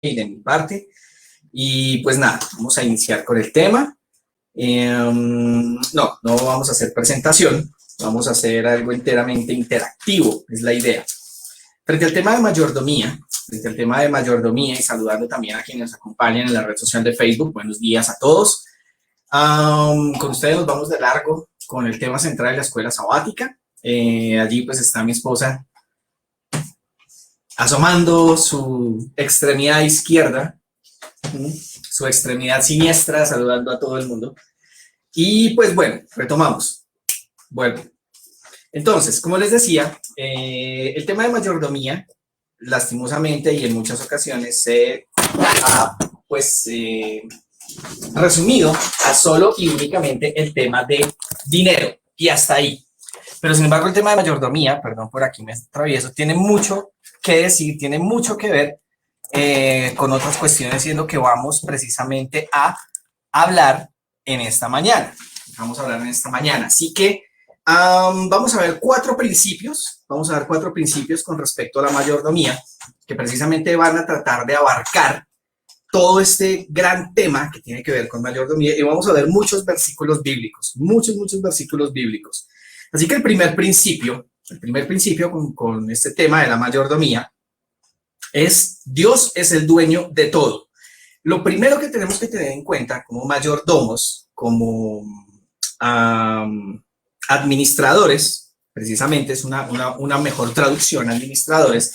de mi parte. Y pues nada, vamos a iniciar con el tema. No vamos a hacer presentación, vamos a hacer algo enteramente interactivo, es la idea. Frente al tema de mayordomía, y saludando también a quienes nos acompañan en la red social de Facebook, buenos días a todos. Con ustedes nos vamos de largo con el tema central de la escuela sabática. Allí pues está mi esposa asomando su extremidad izquierda, su extremidad siniestra, saludando a todo el mundo. Y pues bueno, retomamos. Bueno, entonces, como les decía, el tema de mayordomía, lastimosamente y en muchas ocasiones se ha resumido a solo y únicamente el tema de dinero y hasta ahí. Pero sin embargo el tema de mayordomía, perdón por aquí me atravieso, tiene mucho que decir, tiene mucho que ver con otras cuestiones, siendo que vamos precisamente a hablar en esta mañana. Así que vamos a ver cuatro principios con respecto a la mayordomía, que precisamente van a tratar de abarcar todo este gran tema que tiene que ver con mayordomía, y vamos a ver muchos versículos bíblicos, muchos versículos bíblicos. Así que el primer principio con este tema de la mayordomía es: Dios es el dueño de todo. Lo primero que tenemos que tener en cuenta como mayordomos, como administradores, precisamente es una mejor traducción, administradores,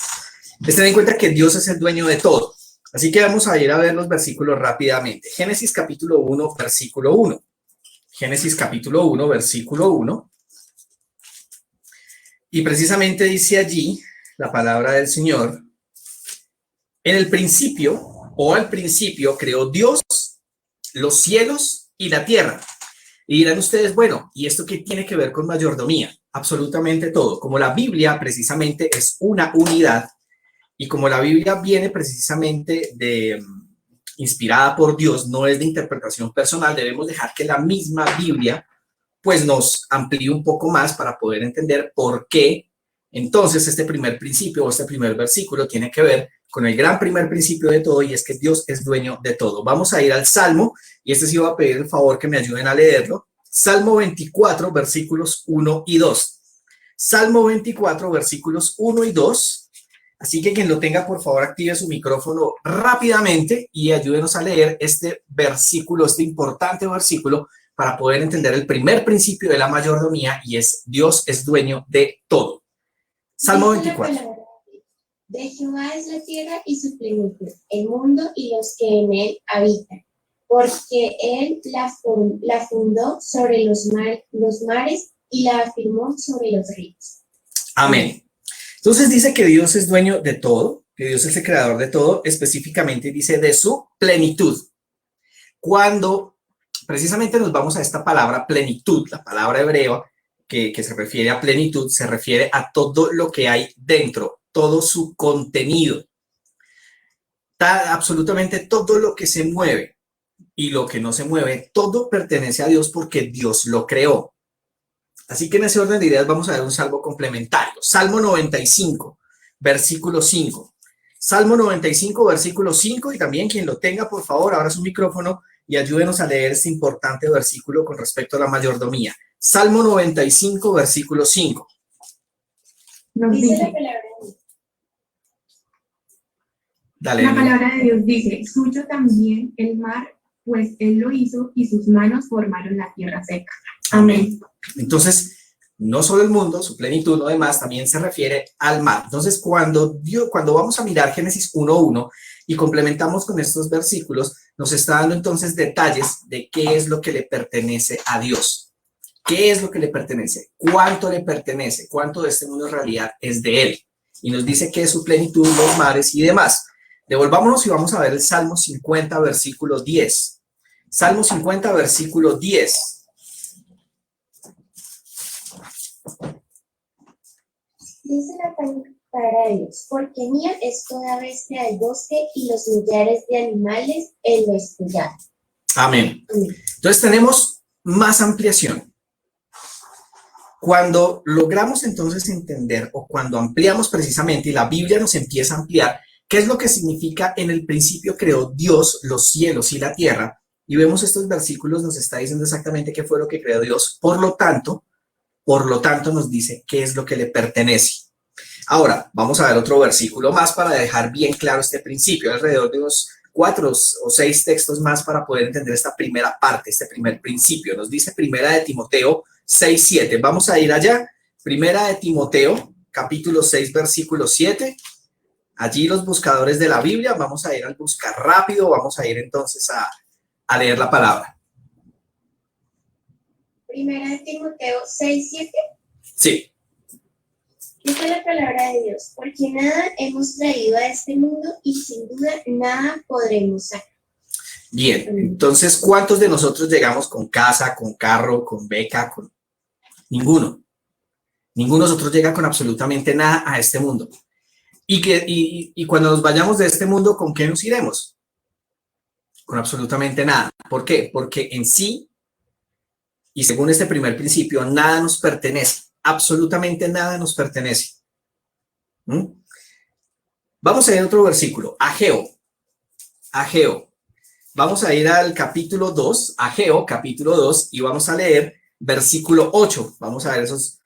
es tener en cuenta que Dios es el dueño de todo. Así que vamos a ir a ver los versículos rápidamente. Génesis capítulo 1, versículo 1. Génesis capítulo 1, versículo 1. Y precisamente dice allí la palabra del Señor: en el principio, o al principio, creó Dios los cielos y la tierra. Y dirán ustedes, bueno, ¿y esto qué tiene que ver con mayordomía? Absolutamente todo. Como la Biblia precisamente es una unidad, y como la Biblia viene precisamente inspirada por Dios, no es de interpretación personal, debemos dejar que la misma Biblia pues nos amplíe un poco más para poder entender por qué entonces este primer principio o este primer versículo tiene que ver con el gran primer principio de todo, y es que Dios es dueño de todo. Vamos a ir al Salmo, y este sí va a pedir el favor que me ayuden a leerlo. Salmo 24, versículos 1 y 2. Salmo 24, versículos 1 y 2. Así que quien lo tenga, por favor, active su micrófono rápidamente y ayúdenos a leer este versículo, este importante versículo, para poder entender el primer principio de la mayordomía, y es: Dios es dueño de todo. Salmo 24. De Jehová es la tierra y su plenitud, el mundo y los que en él habitan, porque él la fundó sobre los mares y la afirmó sobre los ríos. Amén. Entonces dice que Dios es dueño de todo, que Dios es el creador de todo, específicamente dice de su plenitud. Cuando precisamente nos vamos a esta palabra plenitud, la palabra hebrea que se refiere a plenitud, se refiere a todo lo que hay dentro, todo su contenido, absolutamente todo lo que se mueve y lo que no se mueve, todo pertenece a Dios porque Dios lo creó. Así que en ese orden de ideas vamos a ver un salmo complementario. Salmo 95, versículo 5. Salmo 95, versículo 5, y también quien lo tenga, por favor, abra su micrófono y ayúdenos a leer este importante versículo con respecto a la mayordomía. Salmo 95, versículo 5. Dice la palabra de Dios. Dale. La palabra de Dios dice: suyo también el mar, pues él lo hizo y sus manos formaron la tierra seca. Amén. Entonces, no solo el mundo, su plenitud, lo demás también se refiere al mar. Entonces, cuando vamos a mirar Génesis 1:1 y complementamos con estos versículos, nos está dando entonces detalles de qué es lo que le pertenece a Dios. ¿Qué es lo que le pertenece? ¿Cuánto le pertenece? ¿Cuánto de este mundo en realidad es de él? Y nos dice que es su plenitud, los mares y demás. Devolvámonos y vamos a ver el Salmo 50, versículo 10. Salmo 50, versículo 10. Dice la palabra de Dios: porque mía es toda bestia del bosque y los millares de animales en lo estudiado. Amén. Entonces tenemos más ampliación. Cuando logramos entonces entender, o cuando ampliamos precisamente y la Biblia nos empieza a ampliar ¿Qué es lo que significa en el principio creó Dios los cielos y la tierra? Y vemos estos versículos, nos está diciendo exactamente qué fue lo que creó Dios. Por lo tanto, nos dice qué es lo que le pertenece. Ahora, vamos a ver otro versículo más para dejar bien claro este principio, alrededor de unos 4 o 6 textos más para poder entender esta primera parte, este primer principio. Nos dice Primera de Timoteo 6:7. Vamos a ir allá. Primera de Timoteo, capítulo 6, versículo 7. Allí los buscadores de la Biblia, vamos a ir al buscar rápido, vamos a ir entonces a leer la palabra. Primera de Timoteo 6:7. Sí. Dice la palabra de Dios, porque nada hemos traído a este mundo y sin duda nada podremos sacar. Bien, entonces, ¿cuántos de nosotros llegamos con casa, con carro, con beca? Ninguno. Ninguno de nosotros llega con absolutamente nada a este mundo. Y cuando nos vayamos de este mundo, ¿con qué nos iremos? Con absolutamente nada. ¿Por qué? Porque en sí, y según este primer principio, nada nos pertenece. Absolutamente nada nos pertenece. Vamos a ir a otro versículo. Ageo. Vamos a ir al capítulo 2, Ageo, capítulo 2, y vamos a leer versículo 8. Vamos a ver esos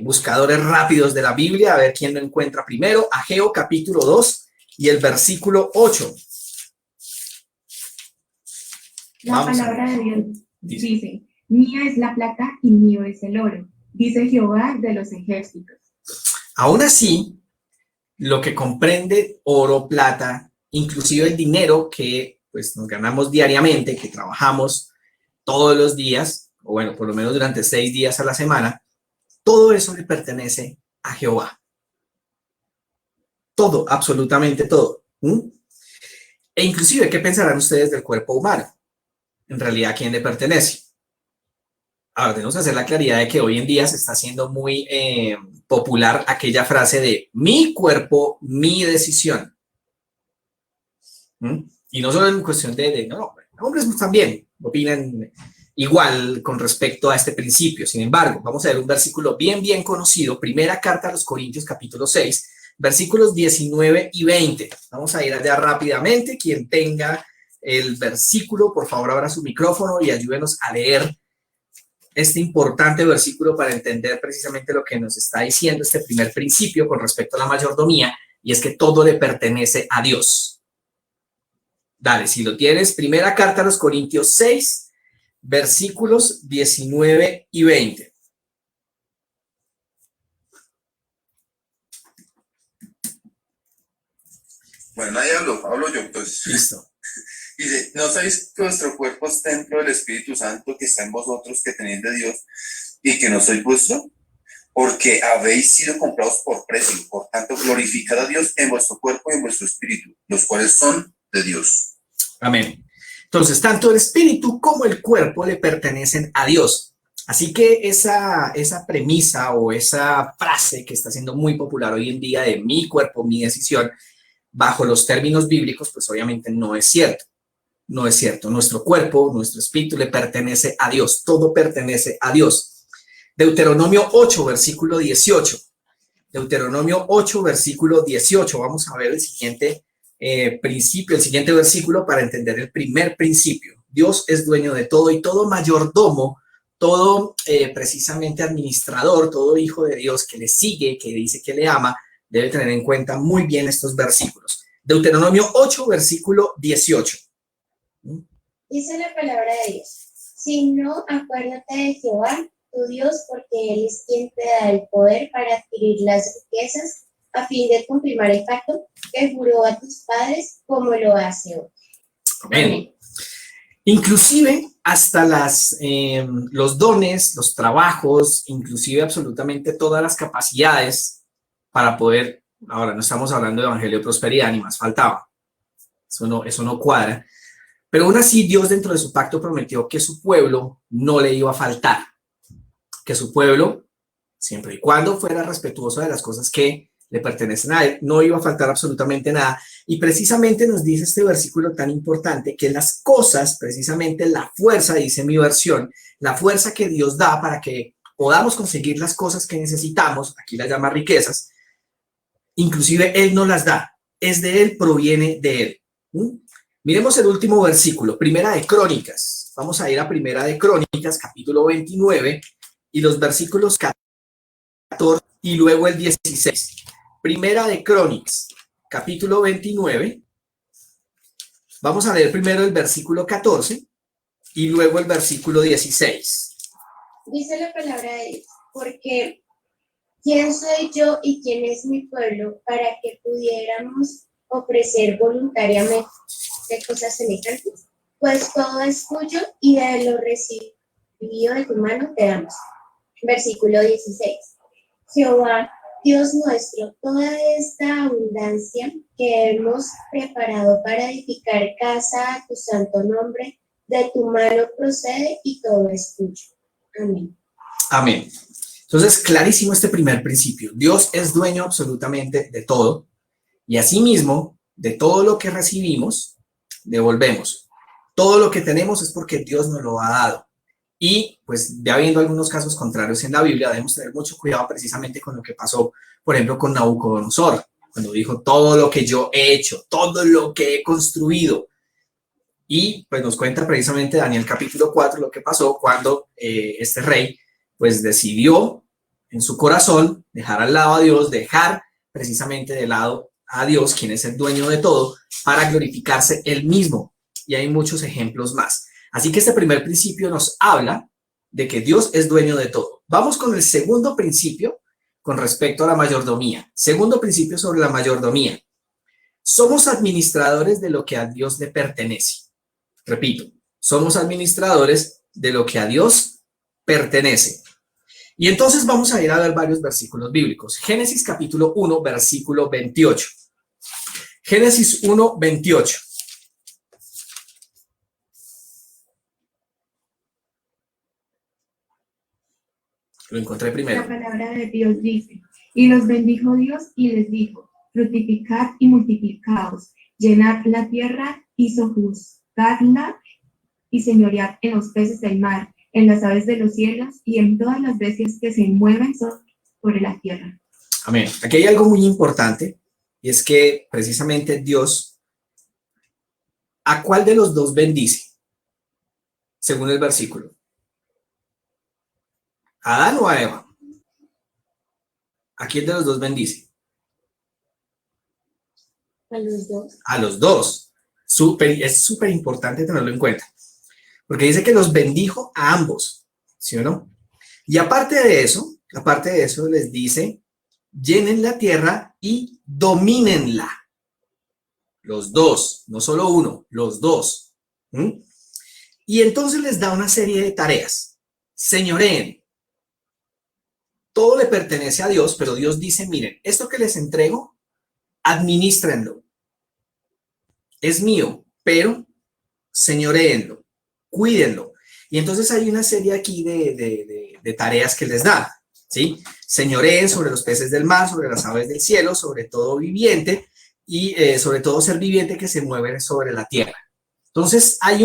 buscadores rápidos de la Biblia, a ver quién lo encuentra primero. Ageo, capítulo 2, y el versículo 8. La palabra de Dios dice, mía es la plata y mío es el oro, dice Jehová de los ejércitos. Aún así, lo que comprende oro, plata, inclusive el dinero que pues nos ganamos diariamente, que trabajamos todos los días, o bueno, por lo menos durante 6 días a la semana, todo eso le pertenece a Jehová. Todo, absolutamente todo. E inclusive, ¿qué pensarán ustedes del cuerpo humano? En realidad, ¿a quién le pertenece? Ahora, tenemos que hacer la claridad de que hoy en día se está haciendo muy popular aquella frase de mi cuerpo, mi decisión. Y no solo en cuestión no, hombres también opinan igual con respecto a este principio. Sin embargo, vamos a ver un versículo bien conocido, primera carta a los Corintios, capítulo 6, versículos 19 y 20. Vamos a ir allá rápidamente. Quien tenga el versículo, por favor, abra su micrófono y ayúdenos a leer este importante versículo para entender precisamente lo que nos está diciendo este primer principio con respecto a la mayordomía, y es que todo le pertenece a Dios. Dale, si lo tienes, primera carta a los Corintios 6, versículos 19 y 20. Bueno, ahí hablo yo, pues. Listo. Dice, ¿no sabéis que vuestro cuerpo es templo del Espíritu Santo que está en vosotros, que tenéis de Dios, y que no sois vuestro? Porque habéis sido comprados por precio. Por tanto, glorificad a Dios en vuestro cuerpo y en vuestro espíritu, los cuales son de Dios. Amén. Entonces, tanto el espíritu como el cuerpo le pertenecen a Dios. Así que esa premisa o esa frase que está siendo muy popular hoy en día de mi cuerpo, mi decisión, bajo los términos bíblicos, pues obviamente no es cierto. No es cierto. Nuestro cuerpo, nuestro espíritu le pertenece a Dios. Todo pertenece a Dios. Deuteronomio 8, versículo 18. Deuteronomio 8, versículo 18. Vamos a ver el siguiente principio, el siguiente versículo para entender el primer principio. Dios es dueño de todo y todo mayordomo, todo precisamente administrador, todo hijo de Dios que le sigue, que dice que le ama, debe tener en cuenta muy bien estos versículos. Deuteronomio 8, versículo 18. Dice la palabra de Dios, si no, acuérdate de Jehová, tu Dios, porque Él es quien te da el poder para adquirir las riquezas a fin de confirmar el pacto que juró a tus padres, como lo hace hoy. Amén. Inclusive hasta los dones, los trabajos, inclusive absolutamente todas las capacidades para poder, ahora no estamos hablando de evangelio de prosperidad, ni más faltaba, eso no cuadra, pero aún así Dios dentro de su pacto prometió que su pueblo no le iba a faltar, que su pueblo, siempre y cuando fuera respetuoso de las cosas que le pertenecen a él, no iba a faltar absolutamente nada. Y precisamente nos dice este versículo tan importante que las cosas, precisamente la fuerza, dice mi versión, la fuerza que Dios da para que podamos conseguir las cosas que necesitamos, aquí las llama riquezas, inclusive Él nos las da. es de Él, proviene de Él. Miremos el último versículo, Primera de Crónicas. Vamos a ir a Primera de Crónicas, capítulo 29, y los versículos 14 y luego el 16. Primera de Crónicas, capítulo 29. Vamos a leer primero el versículo 14 y luego el versículo 16. Dice la palabra de Dios, porque ¿quién soy yo y quién es mi pueblo para que pudiéramos ofrecer voluntariamente cosas semejantes? Pues todo es tuyo y de lo recibido de tu mano te damos. Versículo 16. Jehová, Dios nuestro, toda esta abundancia que hemos preparado para edificar casa a tu santo nombre, de tu mano procede y todo es tuyo. Amén. Amén. Entonces, clarísimo este primer principio. Dios es dueño absolutamente de todo y asimismo, de todo lo que recibimos, devolvemos. Todo lo que tenemos es porque Dios nos lo ha dado. Y pues ya habiendo algunos casos contrarios en la Biblia, debemos tener mucho cuidado precisamente con lo que pasó, por ejemplo, con Nabucodonosor, cuando dijo todo lo que yo he hecho, todo lo que he construido. Y pues nos cuenta precisamente Daniel capítulo 4 lo que pasó cuando este rey pues decidió en su corazón dejar al lado a Dios, dejar precisamente de lado a Dios, quien es el dueño de todo, para glorificarse él mismo. Y hay muchos ejemplos más. Así que este primer principio nos habla de que Dios es dueño de todo. Vamos con el segundo principio con respecto a la mayordomía. Segundo principio sobre la mayordomía. Somos administradores de lo que a Dios le pertenece. Repito, somos administradores de lo que a Dios pertenece. Y entonces vamos a ir a ver varios versículos bíblicos. Génesis capítulo 1, versículo 28. Génesis 1, 28. Lo encontré primero. La palabra de Dios dice, y los bendijo Dios y les dijo, fructificad y multiplicaos, llenad la tierra y sojuzgadla y señoread en los peces del mar, en las aves de los cielos y en todas las bestias que se mueven sobre la tierra. Amén. Aquí hay algo muy importante y es que precisamente Dios, ¿a cuál de los dos bendice? Según el versículo. ¿A Adán o a Eva? ¿A quién de los dos bendice? A los dos. A los dos. Es súper importante tenerlo en cuenta. Porque dice que los bendijo a ambos, ¿sí o no? Y aparte de eso les dice, llenen la tierra y domínenla. Los dos, no solo uno, los dos. Y entonces les da una serie de tareas. Señoreen. Todo le pertenece a Dios, pero Dios dice, miren, esto que les entrego, administrenlo. Es mío, pero señoreenlo, cuídenlo. Y entonces hay una serie aquí de tareas que les da, ¿sí? Señoreen sobre los peces del mar, sobre las aves del cielo, sobre todo viviente y sobre todo ser viviente que se mueve sobre la tierra. Entonces hay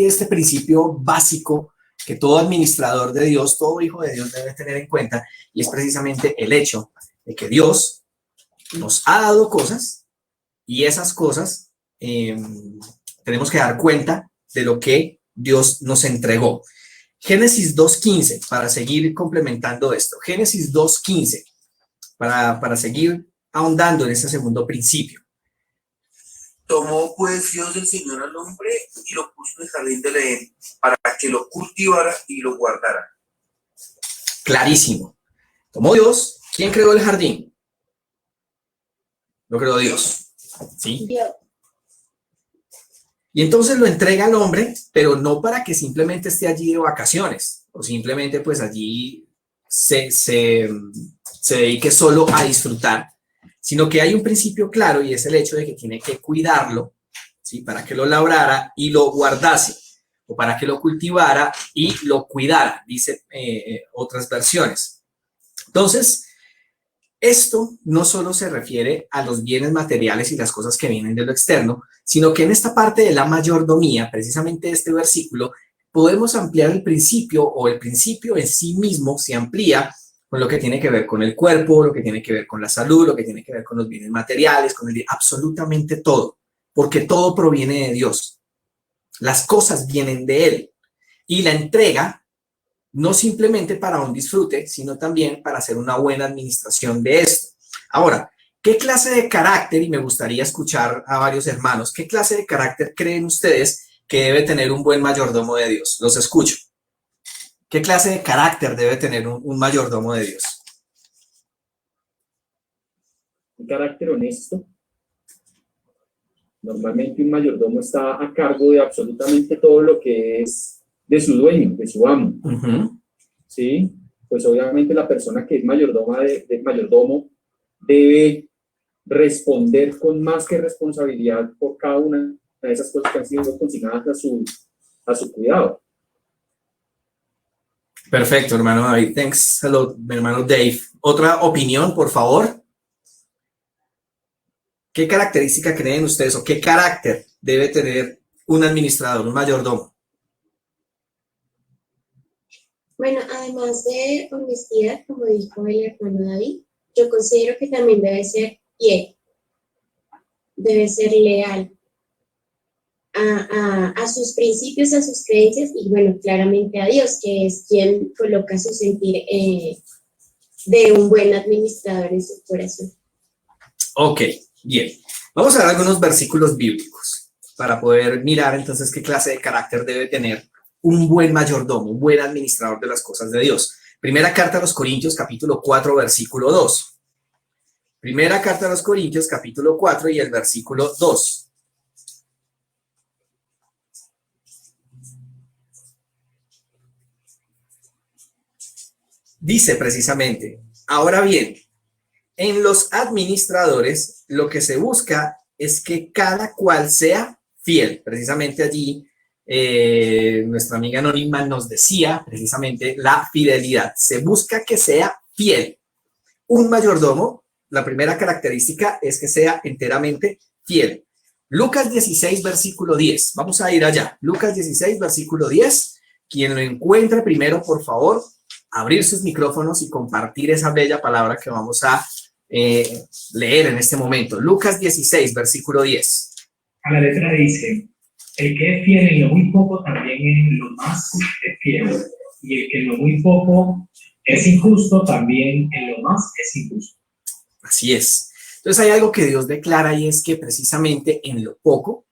este principio básico que todo administrador de Dios, todo hijo de Dios debe tener en cuenta, y es precisamente el hecho de que Dios nos ha dado cosas y esas cosas tenemos que dar cuenta de lo que Dios nos entregó. Génesis 2.15, para seguir complementando esto. Génesis 2.15, para seguir ahondando en este segundo principio. Tomó pues Dios el Señor al hombre y lo puso en el jardín del Edén para que lo cultivara y lo guardara. Clarísimo. Tomó Dios. ¿Quién creó el jardín? Lo creó Dios. ¿Sí? Dios. Y entonces lo entrega al hombre, pero no para que simplemente esté allí de vacaciones o simplemente pues allí se dedique solo a disfrutar, sino que hay un principio claro y es el hecho de que tiene que cuidarlo, ¿sí? Para que lo labrara y lo guardase, o para que lo cultivara y lo cuidara, dice otras versiones. Entonces, esto no solo se refiere a los bienes materiales y las cosas que vienen de lo externo, sino que en esta parte de la mayordomía, precisamente este versículo, podemos ampliar el principio, o el principio en sí mismo se amplía con lo que tiene que ver con el cuerpo, lo que tiene que ver con la salud, lo que tiene que ver con los bienes materiales, absolutamente todo, porque todo proviene de Dios. Las cosas vienen de Él y la entrega no simplemente para un disfrute, sino también para hacer una buena administración de esto. Ahora, ¿qué clase de carácter, y me gustaría escuchar a varios hermanos, qué clase de carácter creen ustedes que debe tener un buen mayordomo de Dios? Los escucho. ¿Qué clase de carácter debe tener un mayordomo de Dios? Un carácter honesto. Normalmente un mayordomo está a cargo de absolutamente todo lo que es de su dueño, de su amo. ¿Sí? Pues obviamente la persona que es mayordomo debe responder con más que responsabilidad por cada una de esas cosas que han sido consignadas a su cuidado. Perfecto, hermano David. Thanks. Hello, mi hermano Dave. ¿Otra opinión, por favor? ¿Qué característica creen ustedes o qué carácter debe tener un administrador, un mayordomo? Bueno, además de honestidad, como dijo el hermano David, yo considero que también debe ser fiel, debe ser leal a sus principios, a sus creencias y, bueno, claramente a Dios, que es quien coloca su sentir de un buen administrador en su corazón. Ok, bien. Vamos a ver algunos versículos bíblicos para poder mirar entonces qué clase de carácter debe tener un buen mayordomo, un buen administrador de las cosas de Dios. Primera carta a los Corintios, capítulo 4, versículo 2. Primera carta a los Corintios, capítulo 4 y el versículo 2. Dice precisamente, ahora bien, en los administradores lo que se busca es que cada cual sea fiel. Precisamente allí nuestra amiga Anónima nos decía precisamente la fidelidad. Se busca que sea fiel. Un mayordomo, la primera característica es que sea enteramente fiel. Lucas 16, versículo 10. Vamos a ir allá. Lucas 16, versículo 10. Quien lo encuentre primero, por favor, abrir sus micrófonos y compartir esa bella palabra que vamos a leer en este momento. Lucas 16, versículo 10. A la letra dice, el que es fiel en lo muy poco también en lo más es fiel, y el que en lo muy poco es injusto también en lo más es injusto. Así es. Entonces hay algo que Dios declara y es que precisamente en lo poco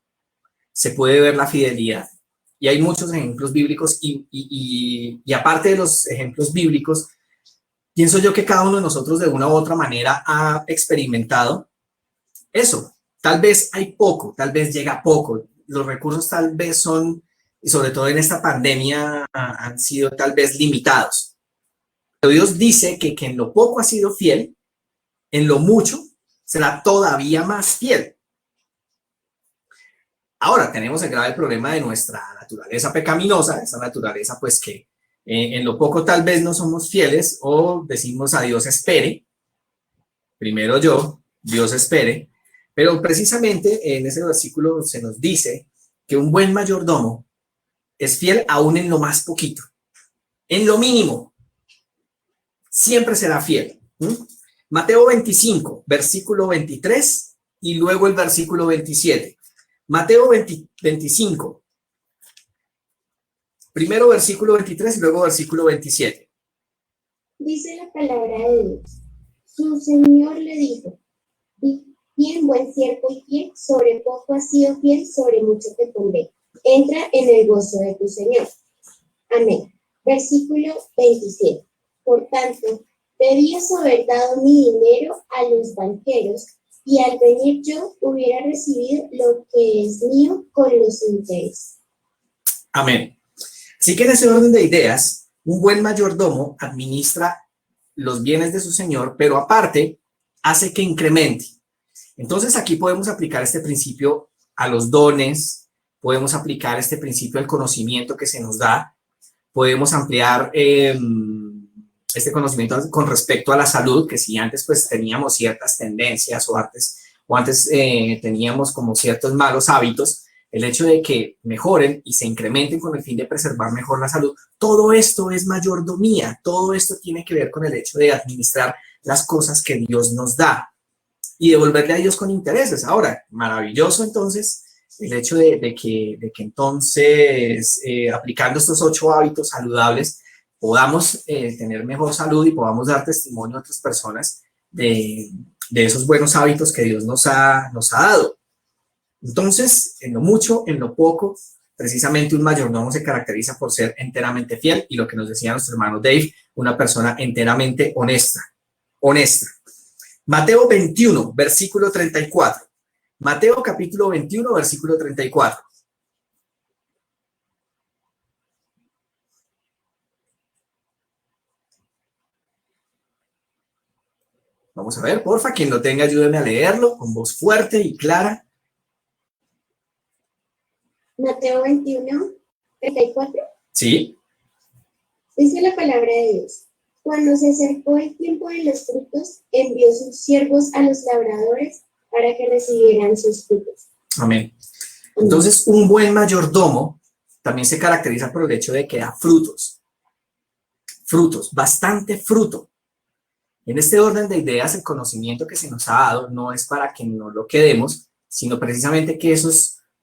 se puede ver la fidelidad. Y hay muchos ejemplos bíblicos y aparte de los ejemplos bíblicos, pienso yo que cada uno de nosotros de una u otra manera ha experimentado eso. Tal vez hay poco, tal vez llega poco. Los recursos tal vez son, y sobre todo en esta pandemia, han sido tal vez limitados. Pero Dios dice que en lo poco ha sido fiel, en lo mucho será todavía más fiel. Ahora tenemos el grave problema de nuestra naturaleza pecaminosa, esa naturaleza pues que en lo poco tal vez no somos fieles o decimos a Dios espere, primero yo, Dios espere, pero precisamente en ese versículo se nos dice que un buen mayordomo es fiel aún en lo más poquito, en lo mínimo, siempre será fiel. Mateo 25, versículo 23 y luego el versículo 27. Mateo 25, primero versículo 23 y luego versículo 27. Dice la palabra de Dios. Su Señor le dijo, bien, buen siervo y fiel, sobre poco has sido fiel, sobre mucho te pondré. Entra en el gozo de tu Señor. Amén. Versículo 27. Por tanto, debías haber dado mi dinero a los banqueros, y al venir yo hubiera recibido lo que es mío con los intereses. Amén. Así que en ese orden de ideas, un buen mayordomo administra los bienes de su señor, pero aparte hace que incremente. Entonces aquí podemos aplicar este principio a los dones, podemos aplicar este principio al conocimiento que se nos da, podemos ampliar este conocimiento con respecto a la salud, que si antes pues teníamos ciertas tendencias o antes teníamos como ciertos malos hábitos, el hecho de que mejoren y se incrementen con el fin de preservar mejor la salud, todo esto es mayordomía, todo esto tiene que ver con el hecho de administrar las cosas que Dios nos da y devolverle a Dios con intereses. Ahora, maravilloso entonces el hecho de que entonces, aplicando estos 8 hábitos saludables, podamos tener mejor salud y podamos dar testimonio a otras personas de esos buenos hábitos que Dios nos ha dado. Entonces, en lo mucho, en lo poco, precisamente un mayordomo se caracteriza por ser enteramente fiel y lo que nos decía nuestro hermano Dave, una persona enteramente honesta. Mateo 21, versículo 34. Mateo capítulo 21, versículo 34. Vamos a ver, porfa, quien lo tenga, ayúdeme a leerlo con voz fuerte y clara. Mateo 21, 34. Sí. Dice la palabra de Dios. Cuando se acercó el tiempo de los frutos, envió sus siervos a los labradores para que recibieran sus frutos. Amén. Entonces, un buen mayordomo también se caracteriza por el hecho de que da frutos. Frutos, bastante fruto. En este orden de ideas, el conocimiento que se nos ha dado no es para que no lo quedemos, sino precisamente que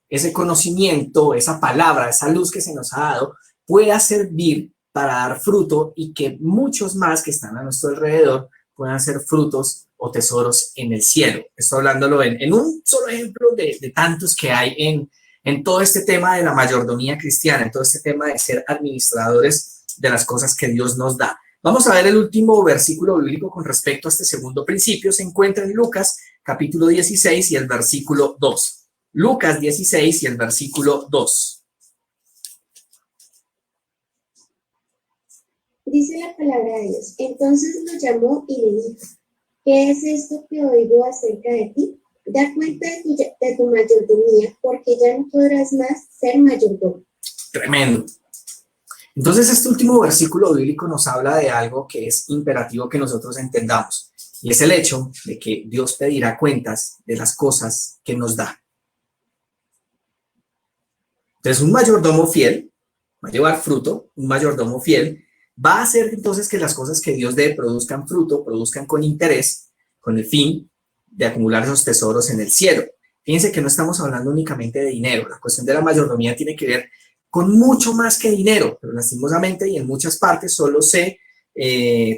ese conocimiento, esa palabra, esa luz que se nos ha dado, pueda servir para dar fruto y que muchos más que están a nuestro alrededor puedan ser frutos o tesoros en el cielo. Estoy hablándolo en un solo ejemplo de tantos que hay en todo este tema de la mayordomía cristiana, en todo este tema de ser administradores de las cosas que Dios nos da. Vamos a ver el último versículo bíblico con respecto a este segundo principio. Se encuentra en Lucas capítulo 16 y el versículo 2. Lucas 16 y el versículo 2. Dice la palabra de Dios. Entonces lo llamó y le dijo, ¿qué es esto que oigo acerca de ti? Da cuenta de tu mayordomía, porque ya no podrás más ser mayordomo. Tremendo. Entonces, este último versículo bíblico nos habla de algo que es imperativo que nosotros entendamos, y es el hecho de que Dios pedirá cuentas de las cosas que nos da. Entonces, un mayordomo fiel va a llevar fruto, un mayordomo fiel va a hacer entonces que las cosas que Dios dé produzcan fruto, produzcan con interés, con el fin de acumular esos tesoros en el cielo. Fíjense que no estamos hablando únicamente de dinero, la cuestión de la mayordomía tiene que ver con mucho más que dinero, pero lastimosamente y en muchas partes solo se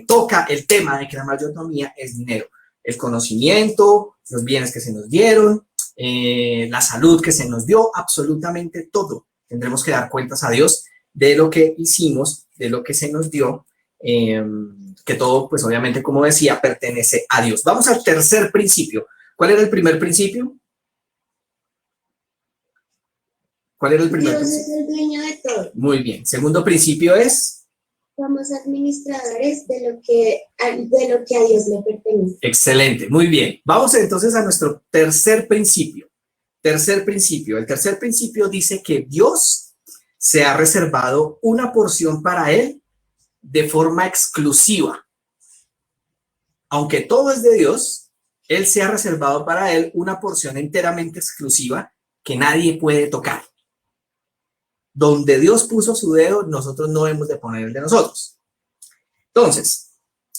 toca el tema de que la mayordomía es dinero. El conocimiento, los bienes que se nos dieron, la salud que se nos dio, absolutamente todo. Tendremos que dar cuentas a Dios de lo que hicimos, de lo que se nos dio, que todo, pues obviamente, como decía, pertenece a Dios. Vamos al tercer principio. ¿Cuál era el primer principio? ¿Cuál era el primer Dios principio? es el dueño de todo. Muy bien. Segundo principio es... Somos administradores de lo que a Dios le pertenece. Excelente, muy bien. Vamos entonces a nuestro tercer principio. El tercer principio dice que Dios se ha reservado una porción para él de forma exclusiva. Aunque todo es de Dios, él se ha reservado para él una porción enteramente exclusiva que nadie puede tocar. Donde Dios puso su dedo, nosotros no hemos de poner el de nosotros. Entonces,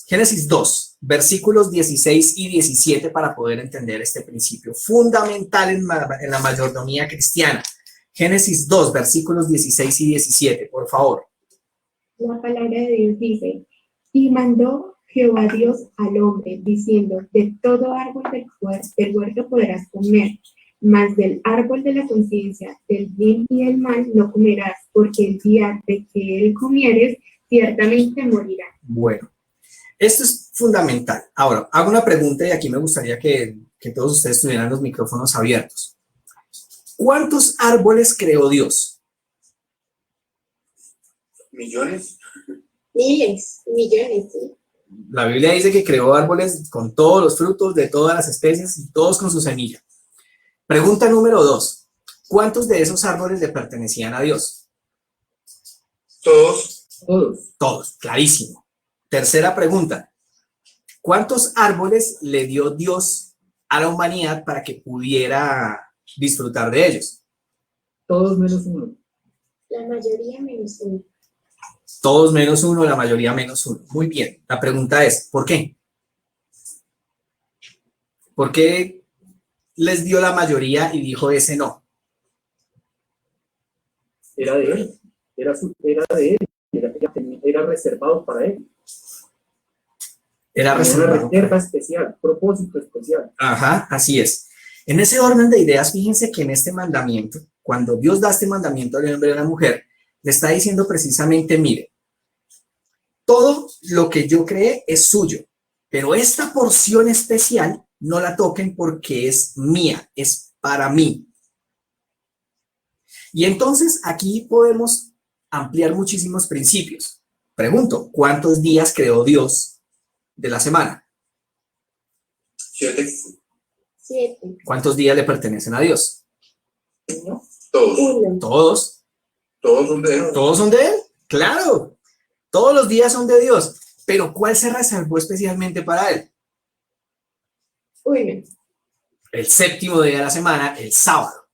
Génesis 2, versículos 16 y 17 para poder entender este principio fundamental en la mayordomía cristiana. Génesis 2, versículos 16 y 17, por favor. La palabra de Dios dice, y mandó Jehová Dios al hombre, diciendo, de todo árbol del huerto podrás comer, mas del árbol de la conciencia, del bien y del mal no comerás, porque el día de que él comieres, ciertamente morirás. Bueno, esto es fundamental. Ahora, hago una pregunta y aquí me gustaría que todos ustedes tuvieran los micrófonos abiertos. ¿Cuántos árboles creó Dios? ¿Millones? Miles, millones, sí. La Biblia dice que creó árboles con todos los frutos de todas las especies y todos con su semilla. Pregunta número 2. ¿Cuántos de esos árboles le pertenecían a Dios? Todos. Todos, clarísimo. Tercera pregunta. ¿Cuántos árboles le dio Dios a la humanidad para que pudiera disfrutar de ellos? Todos menos uno. La mayoría menos uno. Todos menos uno, la mayoría menos uno. Muy bien. La pregunta es, ¿por qué? ¿Por qué les dio la mayoría y dijo ese no? Era de él. Era de él. Era reservado para él. Era Una reservado. reserva especial, propósito especial. Ajá, así es. En ese orden de ideas, fíjense que en este mandamiento, cuando Dios da este mandamiento al hombre y a la mujer, le está diciendo precisamente, mire, todo lo que yo creé es suyo, pero esta porción especial no la toquen porque es mía, es para mí. Y entonces aquí podemos ampliar muchísimos principios. Pregunto, ¿cuántos días creó Dios de la semana? 7. 7. ¿Cuántos días le pertenecen a Dios? Todos. 1. Todos. Todos son de él. ¿Todos son de Él? Claro. Todos los días son de Dios. Pero ¿cuál se reservó especialmente para Él? 1. El séptimo día de la semana, el sábado.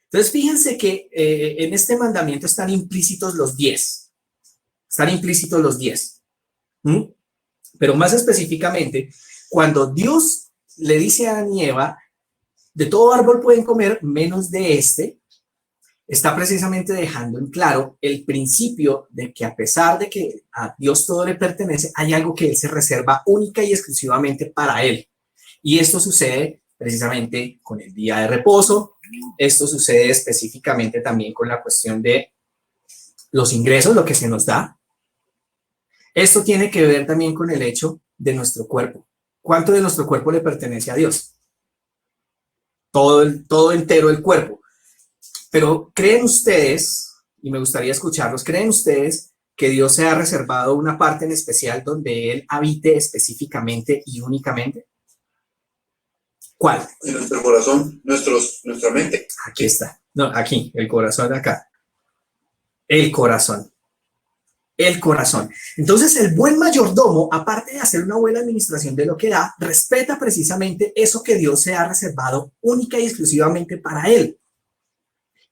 Entonces, fíjense que en este mandamiento están implícitos los 10. Están implícitos los 10. Pero más específicamente, cuando Dios le dice a Adán y Eva, de todo árbol pueden comer menos de este, está precisamente dejando en claro el principio de que a pesar de que a Dios todo le pertenece, hay algo que Él se reserva única y exclusivamente para Él. Y esto sucede precisamente con el día de reposo. Esto sucede específicamente también con la cuestión de los ingresos, lo que se nos da. Esto tiene que ver también con el hecho de nuestro cuerpo. ¿Cuánto de nuestro cuerpo le pertenece a Dios? Todo entero el cuerpo. Pero ¿creen ustedes, y me gustaría escucharlos, creen ustedes que Dios se ha reservado una parte en especial donde Él habite específicamente y únicamente? ¿Cuál? En nuestro corazón, nuestra mente. Aquí está. No, aquí, el corazón de acá. El corazón. El corazón. Entonces, el buen mayordomo, aparte de hacer una buena administración de lo que da, respeta precisamente eso que Dios se ha reservado única y exclusivamente para él.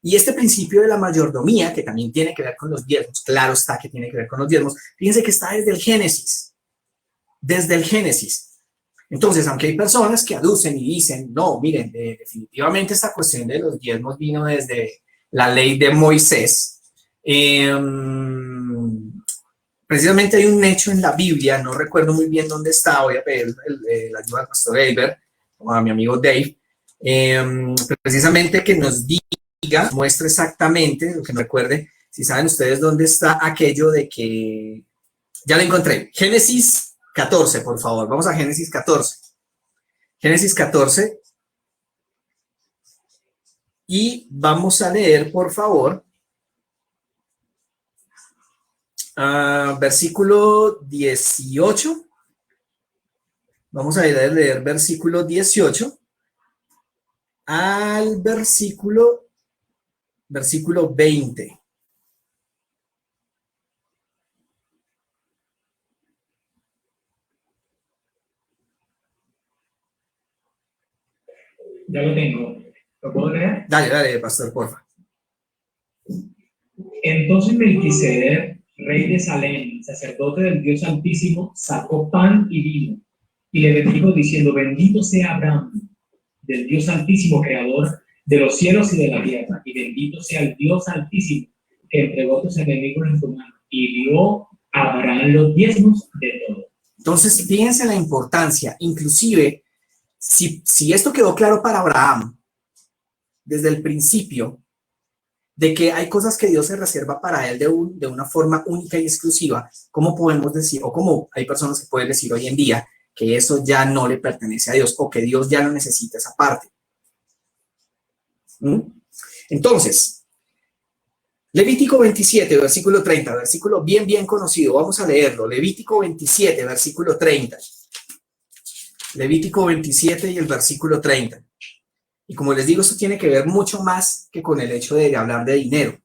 Y este principio de la mayordomía, que también tiene que ver con los diezmos, claro está que tiene que ver con los diezmos, fíjense que está desde el Génesis. Desde el Génesis. Entonces, aunque hay personas que aducen y dicen, no, miren, definitivamente esta cuestión de los diezmos vino desde la ley de Moisés, precisamente hay un hecho en la Biblia, no recuerdo muy bien dónde está, voy a pedir la ayuda al pastor Eiber o a mi amigo Dave, precisamente que nos diga, muestre exactamente, lo que me recuerde, si saben ustedes dónde está aquello de que, ya lo encontré, Génesis 14, por favor, vamos a Génesis 14. Génesis 14 y vamos a leer, por favor, versículo 18. Vamos a leer versículo 18 al versículo 20. Ya lo tengo. ¿Lo puedo leer? Dale, pastor, porfa. Entonces Melquisedec, rey de Salem, sacerdote del Dios Altísimo, sacó pan y vino y le bendijo diciendo: bendito sea Abraham, del Dios Altísimo, creador de los cielos y de la tierra, y bendito sea el Dios Altísimo, que entregó tus enemigos en tu mano, y dio a Abraham los diezmos de todo. Entonces, fíjense la importancia, inclusive, si esto quedó claro para Abraham desde el principio, de que hay cosas que Dios se reserva para él de una forma única y exclusiva, ¿cómo podemos decir, o cómo hay personas que pueden decir hoy en día que eso ya no le pertenece a Dios, o que Dios ya no necesita esa parte? Entonces, Levítico 27, versículo 30, versículo bien conocido, vamos a leerlo. Levítico 27, versículo 30. Levítico 27 y el versículo 30. Y como les digo, esto tiene que ver mucho más que con el hecho de hablar de dinero.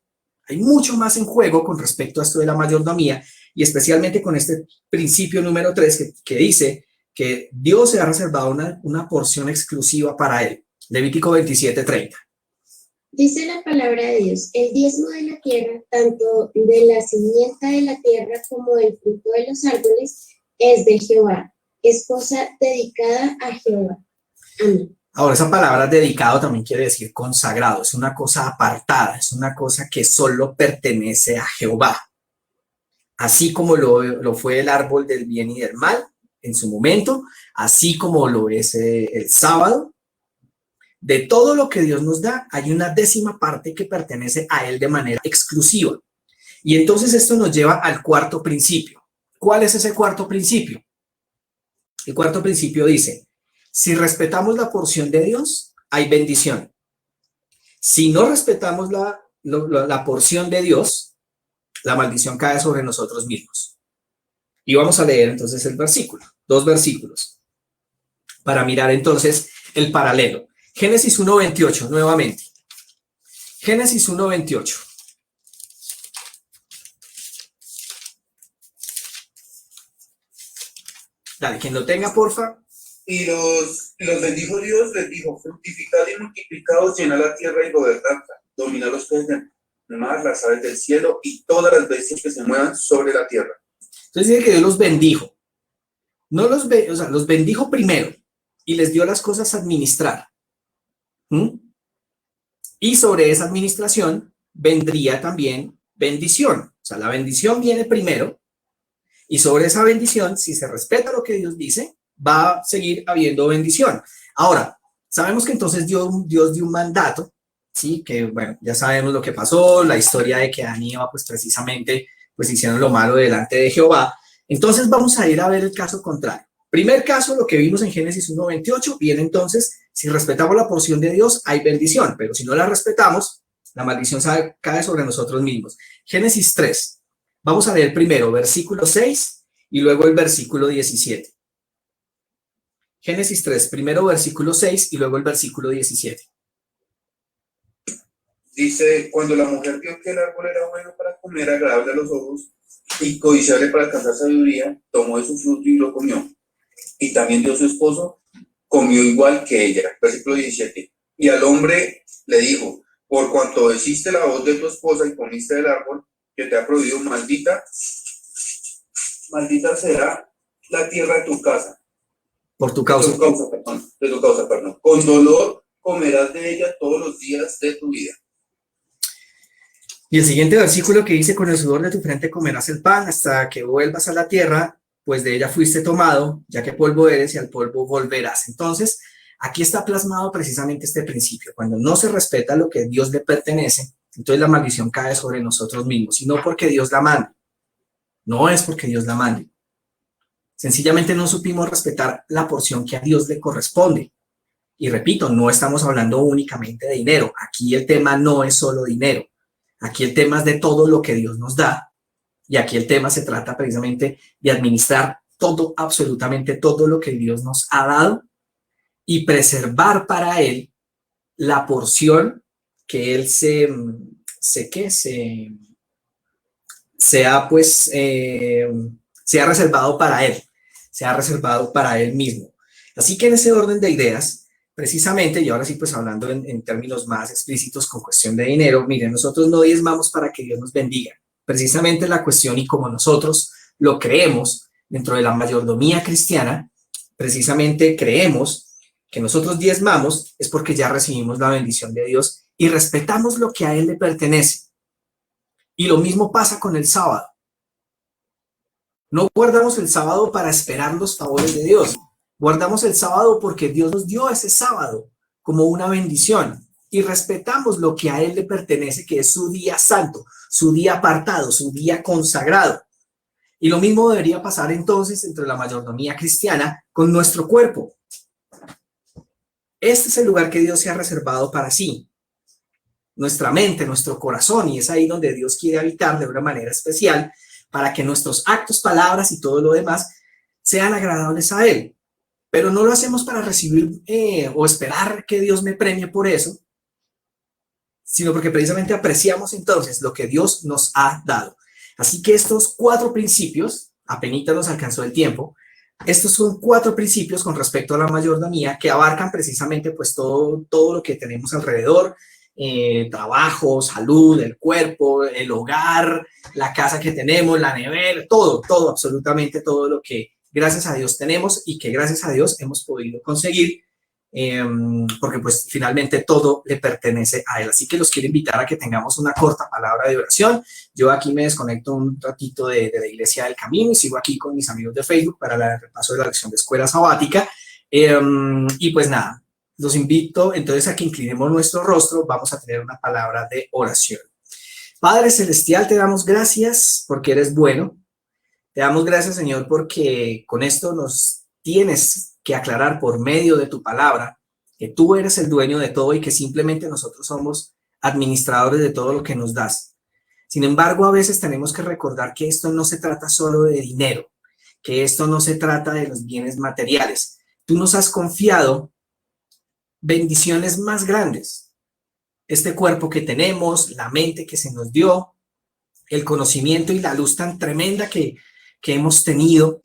Hay mucho más en juego con respecto a esto de la mayordomía, y especialmente con este principio número 3 que dice que Dios se ha reservado una porción exclusiva para él. Levítico 27, 30. Dice la palabra de Dios, el diezmo de la tierra, tanto de la simiente de la tierra como del fruto de los árboles, es de Jehová, es cosa dedicada a Jehová. Amén. Ahora, esa palabra dedicado también quiere decir consagrado, es una cosa apartada, es una cosa que solo pertenece a Jehová. Así como lo fue el árbol del bien y del mal en su momento, así como lo es el sábado. De todo lo que Dios nos da, hay una 10ª parte que pertenece a Él de manera exclusiva. Y entonces esto nos lleva al cuarto principio. ¿Cuál es ese cuarto principio? El cuarto principio dice, si respetamos la porción de Dios, hay bendición. Si no respetamos la porción de Dios, la maldición cae sobre nosotros mismos. Y vamos a leer entonces el versículo, 2 versículos, para mirar entonces el paralelo. Génesis 1:28, nuevamente. Génesis 1:28. Dale, quien lo tenga, porfa. Y los bendijo Dios, les dijo, fructificad y multiplicaos, llenad la tierra y gobernadla, dominad los peces del mar, las aves del cielo y todas las bestias que se muevan sobre la tierra. Entonces dice que Dios los bendijo. No los los bendijo primero y les dio las cosas a administrar. Y sobre esa administración vendría también bendición. O sea, la bendición viene primero y sobre esa bendición, si se respeta lo que Dios dice, va a seguir habiendo bendición. Ahora, sabemos que entonces Dios dio un mandato, ¿sí? Que, bueno, ya sabemos lo que pasó, la historia de que Adán y Eva, pues precisamente, pues hicieron lo malo delante de Jehová. Entonces vamos a ir a ver el caso contrario. Primer caso, lo que vimos en Génesis 1:28, viene entonces, si respetamos la porción de Dios, hay bendición, pero si no la respetamos, la maldición cae sobre nosotros mismos. Génesis 3, vamos a leer primero versículo 6 y luego el versículo 17. Génesis 3, primero versículo 6 y luego el versículo 17. Dice, cuando la mujer vio que el árbol era bueno para comer, agradable a los ojos y codiciable para alcanzar sabiduría, tomó de su fruto y lo comió. Y también dio su esposo, comió igual que ella. Versículo 17. Y al hombre le dijo, por cuanto obedeciste la voz de tu esposa y comiste del árbol que te ha prohibido, maldita será la tierra de tu casa. Por tu causa. De tu causa, perdón. Con dolor comerás de ella todos los días de tu vida. Y el siguiente versículo que dice, con el sudor de tu frente comerás el pan hasta que vuelvas a la tierra, pues de ella fuiste tomado, ya que polvo eres y al polvo volverás. Entonces, aquí está plasmado precisamente este principio. Cuando no se respeta lo que a Dios le pertenece, entonces la maldición cae sobre nosotros mismos, y no porque Dios la mande. No es porque Dios la mande. Sencillamente no supimos respetar la porción que a Dios le corresponde. Y repito, no estamos hablando únicamente de dinero. Aquí el tema no es solo dinero. Aquí el tema es de todo lo que Dios nos da. Y aquí el tema se trata precisamente de administrar todo, absolutamente todo lo que Dios nos ha dado y preservar para Él la porción que Él se ha reservado para Él, se ha reservado para Él mismo. Así que en ese orden de ideas, precisamente, y ahora sí pues hablando en términos más explícitos con cuestión de dinero, miren, nosotros no diezmamos para que Dios nos bendiga. Precisamente la cuestión, y como nosotros lo creemos dentro de la mayordomía cristiana, precisamente creemos que nosotros diezmamos es porque ya recibimos la bendición de Dios y respetamos lo que a Él le pertenece. Y lo mismo pasa con el sábado. No guardamos el sábado para esperar los favores de Dios. Guardamos el sábado porque Dios nos dio ese sábado como una bendición. Y respetamos lo que a Él le pertenece, que es su día santo, su día apartado, su día consagrado. Y lo mismo debería pasar entonces entre la mayordomía cristiana con nuestro cuerpo. Este es el lugar que Dios se ha reservado para sí. Nuestra mente, nuestro corazón, y es ahí donde Dios quiere habitar de una manera especial para que nuestros actos, palabras y todo lo demás sean agradables a Él. Pero no lo hacemos para recibir o esperar que Dios me premie por eso, sino porque precisamente apreciamos entonces lo que Dios nos ha dado. Así que estos 4 principios, apenas nos alcanzó el tiempo, estos son 4 principios con respecto a la mayordomía que abarcan precisamente pues todo lo que tenemos alrededor trabajo, salud, el cuerpo, el hogar, la casa que tenemos, la nevera, todo, absolutamente todo lo que gracias a Dios tenemos y que gracias a Dios hemos podido conseguir, porque pues finalmente todo le pertenece a Él. Así que los quiero invitar a que tengamos una corta palabra de oración. Yo aquí me desconecto un ratito de la Iglesia del Camino y sigo aquí con mis amigos de Facebook para el repaso de la lección de escuela sabática. Y pues nada, los invito entonces a que inclinemos nuestro rostro. Vamos a tener una palabra de oración. Padre Celestial, te damos gracias porque eres bueno. Te damos gracias, Señor, porque con esto nos tienes que aclarar por medio de tu palabra que tú eres el dueño de todo y que simplemente nosotros somos administradores de todo lo que nos das. Sin embargo, a veces tenemos que recordar que esto no se trata solo de dinero, que esto no se trata de los bienes materiales. Tú nos has confiado bendiciones más grandes. Este cuerpo que tenemos, la mente que se nos dio, el conocimiento y la luz tan tremenda que hemos tenido.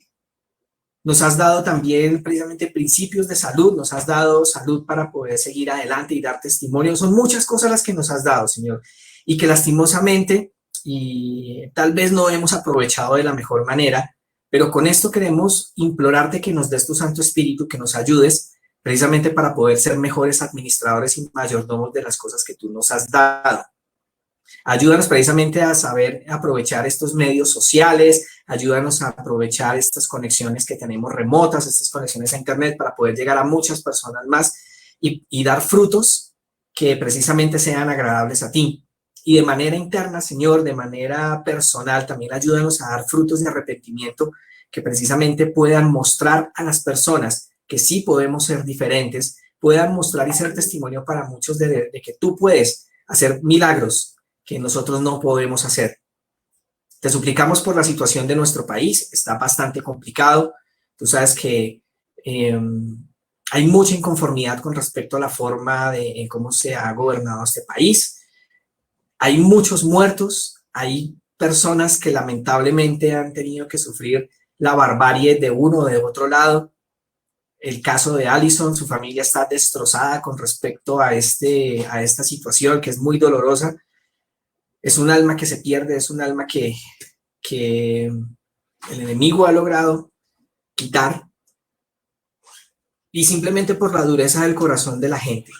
Nos has dado también precisamente principios de salud, nos has dado salud para poder seguir adelante y dar testimonio. Son muchas cosas las que nos has dado, Señor, y que lastimosamente y tal vez no hemos aprovechado de la mejor manera, pero con esto queremos implorarte que nos des tu Santo Espíritu, que nos ayudes precisamente para poder ser mejores administradores y mayordomos de las cosas que tú nos has dado. Ayúdanos precisamente a saber aprovechar estos medios sociales, ayúdanos a aprovechar estas conexiones que tenemos remotas, estas conexiones a internet para poder llegar a muchas personas más y dar frutos que precisamente sean agradables a ti. Y de manera interna, Señor, de manera personal, también ayúdanos a dar frutos de arrepentimiento que precisamente puedan mostrar a las personas que sí podemos ser diferentes, puedan mostrar y ser testimonio para muchos de que tú puedes hacer milagros que nosotros no podemos hacer. Te suplicamos por la situación de nuestro país, está bastante complicado. Tú sabes que hay mucha inconformidad con respecto a la forma en cómo se ha gobernado este país. Hay muchos muertos, hay personas que lamentablemente han tenido que sufrir la barbarie de uno o de otro lado. El caso de Allison, su familia está destrozada con respecto a esta situación que es muy dolorosa. Es un alma que se pierde, es un alma que el enemigo ha logrado quitar y simplemente por la dureza del corazón de la gente.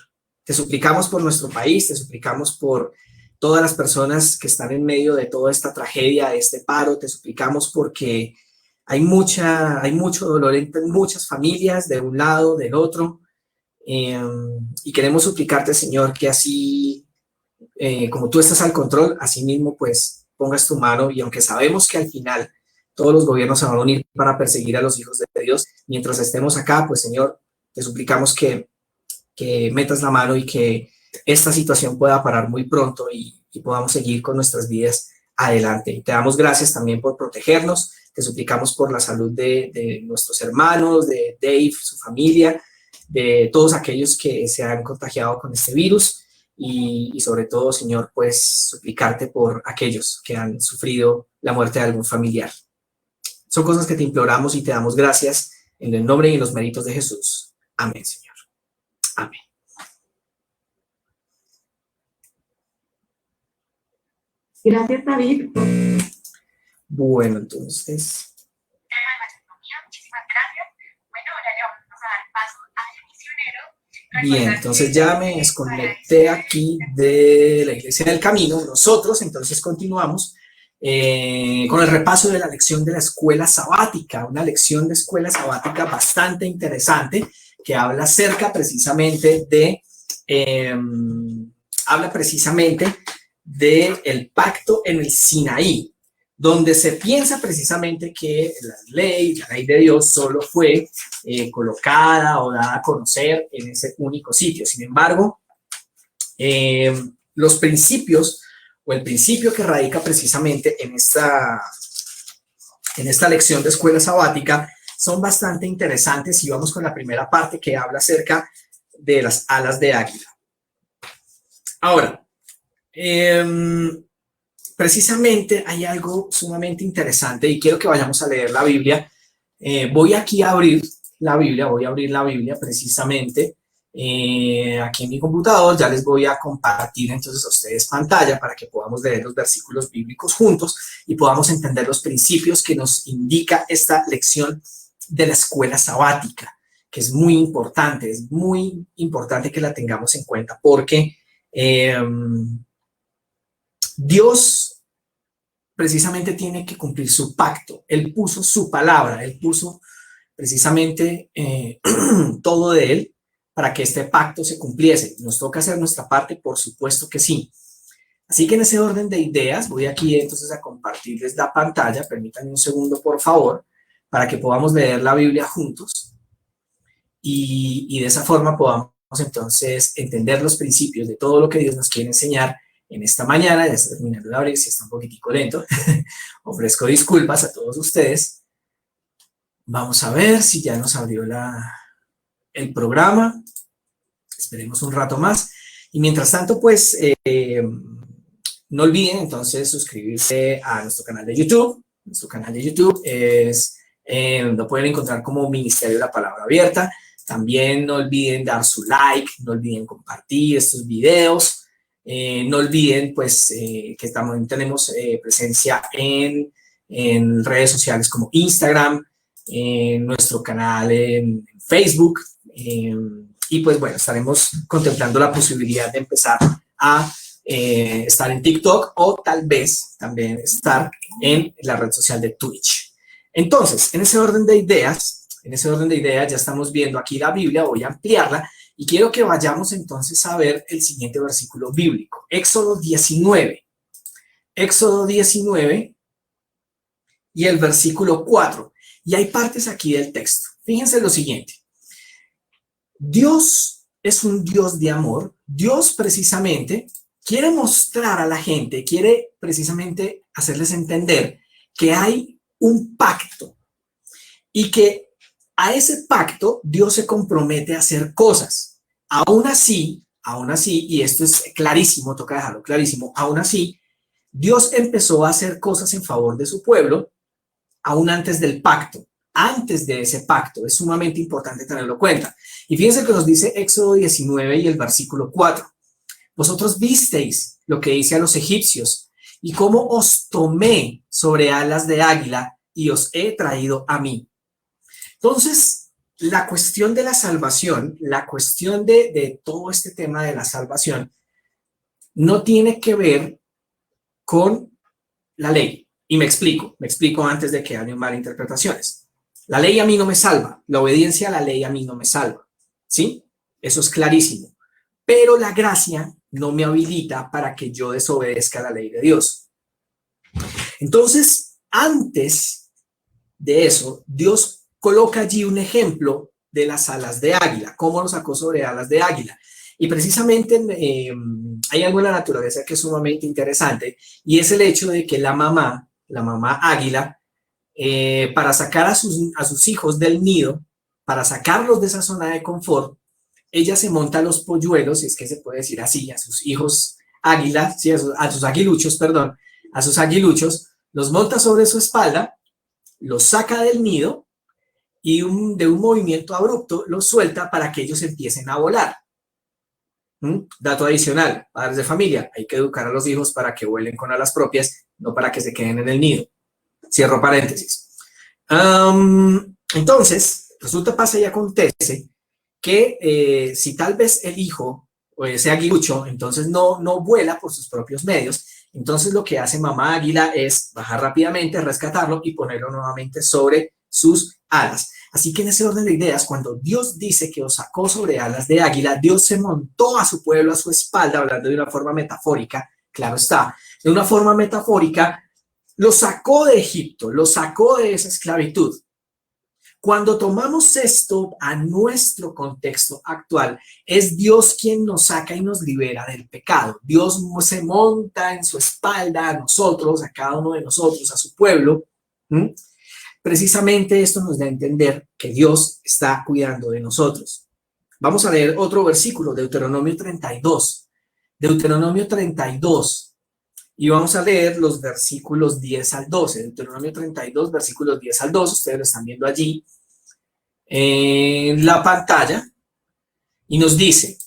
Te suplicamos por nuestro país, te suplicamos por todas las personas que están en medio de toda esta tragedia, de este paro, te suplicamos porque hay mucho dolor en muchas familias, de un lado, del otro, y queremos suplicarte, Señor, que así, como tú estás al control, así mismo, pues, pongas tu mano, y aunque sabemos que al final todos los gobiernos se van a unir para perseguir a los hijos de Dios, mientras estemos acá, pues, Señor, te suplicamos que metas la mano y que esta situación pueda parar muy pronto y podamos seguir con nuestras vidas adelante. Y te damos gracias también por protegernos, te suplicamos por la salud de nuestros hermanos, de Dave, su familia, de todos aquellos que se han contagiado con este virus y sobre todo, Señor, pues suplicarte por aquellos que han sufrido la muerte de algún familiar. Son cosas que te imploramos y te damos gracias en el nombre y en los méritos de Jesús. Amén, Señor. Amén. Gracias, David. Bueno, entonces. Muchísimas gracias. Bueno, ahora le vamos a dar paso al misionero. Bien, entonces ya me desconecté aquí de la Iglesia del Camino. Nosotros entonces continuamos con el repaso de la lección de la escuela sabática, una lección de escuela sabática bastante interesante que habla acerca precisamente del pacto en el Sinaí, donde se piensa precisamente que la ley de Dios solo fue colocada o dada a conocer en ese único sitio. Sin embargo, los principios o el principio que radica precisamente en esta lección de escuela sabática son bastante interesantes y vamos con la primera parte que habla acerca de las alas de águila. Ahora, precisamente hay algo sumamente interesante y quiero que vayamos a leer la Biblia. Voy aquí a abrir la Biblia, precisamente aquí en mi computador. Ya les voy a compartir entonces a ustedes pantalla para que podamos leer los versículos bíblicos juntos y podamos entender los principios que nos indica esta lección de la escuela sabática, que es muy importante que la tengamos en cuenta, porque Dios precisamente tiene que cumplir su pacto. Él puso su palabra, Él puso precisamente todo de Él para que este pacto se cumpliese. ¿Nos toca hacer nuestra parte? Por supuesto que sí. Así que en ese orden de ideas, voy aquí entonces a compartirles la pantalla. Permítanme un segundo, por favor, para que podamos leer la Biblia juntos y de esa forma podamos entonces entender los principios de todo lo que Dios nos quiere enseñar en esta mañana. Ya está terminando de abrir, si está un poquitico lento. Ofrezco disculpas a todos ustedes. Vamos a ver si ya nos abrió el programa. Esperemos un rato más. Y mientras tanto, pues, no olviden entonces suscribirse a nuestro canal de YouTube. Nuestro canal de YouTube lo pueden encontrar como Ministerio de la Palabra Abierta. También no olviden dar su like, no olviden compartir estos videos. No olviden, pues, que también tenemos presencia en redes sociales como Instagram, en nuestro canal en Facebook. Y pues bueno, estaremos contemplando la posibilidad de empezar a estar en TikTok o tal vez también estar en la red social de Twitch. Entonces, en ese orden de ideas ya estamos viendo aquí la Biblia. Voy a ampliarla y quiero que vayamos entonces a ver el siguiente versículo bíblico. Éxodo 19 y el versículo 4. Y hay partes aquí del texto. Fíjense lo siguiente. Dios es un Dios de amor. Dios precisamente quiere mostrar a la gente, quiere precisamente hacerles entender que hay un pacto y que a ese pacto Dios se compromete a hacer cosas. Aún así, y esto es clarísimo, toca dejarlo clarísimo, aún así, Dios empezó a hacer cosas en favor de su pueblo aún antes del pacto. Antes de ese pacto, es sumamente importante tenerlo en cuenta. Y fíjense que nos dice Éxodo 19 y el versículo 4. Vosotros visteis lo que hice a los egipcios y cómo os tomé sobre alas de águila y os he traído a mí. Entonces, la cuestión de la salvación, la cuestión de todo este tema de la salvación, no tiene que ver con la ley. Y me explico antes de que haya malinterpretaciones. La ley a mí no me salva, la obediencia a la ley a mí no me salva, ¿sí? Eso es clarísimo. Pero la gracia no me habilita para que yo desobedezca la ley de Dios. Entonces, antes de eso, Dios coloca allí un ejemplo de las alas de águila, cómo lo sacó sobre alas de águila. Y precisamente hay algo en la naturaleza que es sumamente interesante, y es el hecho de que la mamá águila, para sacar a sus hijos del nido, para sacarlos de esa zona de confort, ella se monta a los polluelos, si es que se puede decir así, a sus hijos águila, sí, a sus aguiluchos, perdón, a sus aguiluchos, los monta sobre su espalda, los saca del nido y de un movimiento abrupto los suelta para que ellos empiecen a volar. Dato adicional, padres de familia, hay que educar a los hijos para que vuelen con alas propias, no para que se queden en el nido. Cierro paréntesis. Entonces, resulta, pasa y acontece que si tal vez el hijo o ese aguilucho entonces no vuela por sus propios medios, entonces lo que hace mamá águila es bajar rápidamente, rescatarlo y ponerlo nuevamente sobre sus alas. Así que en ese orden de ideas, cuando Dios dice que os sacó sobre alas de águila, Dios se montó a su pueblo a su espalda, hablando de una forma metafórica, claro está, de una forma metafórica, lo sacó de Egipto, lo sacó de esa esclavitud. Cuando tomamos esto a nuestro contexto actual, es Dios quien nos saca y nos libera del pecado. Dios se monta en su espalda a nosotros, a cada uno de nosotros, a su pueblo. Precisamente esto nos da a entender que Dios está cuidando de nosotros. Vamos a leer otro versículo, Deuteronomio 32. Deuteronomio 32. Y vamos a leer los versículos 10 al 12. Deuteronomio 32, versículos 10 al 12. Ustedes lo están viendo allí en la pantalla. Y nos dice,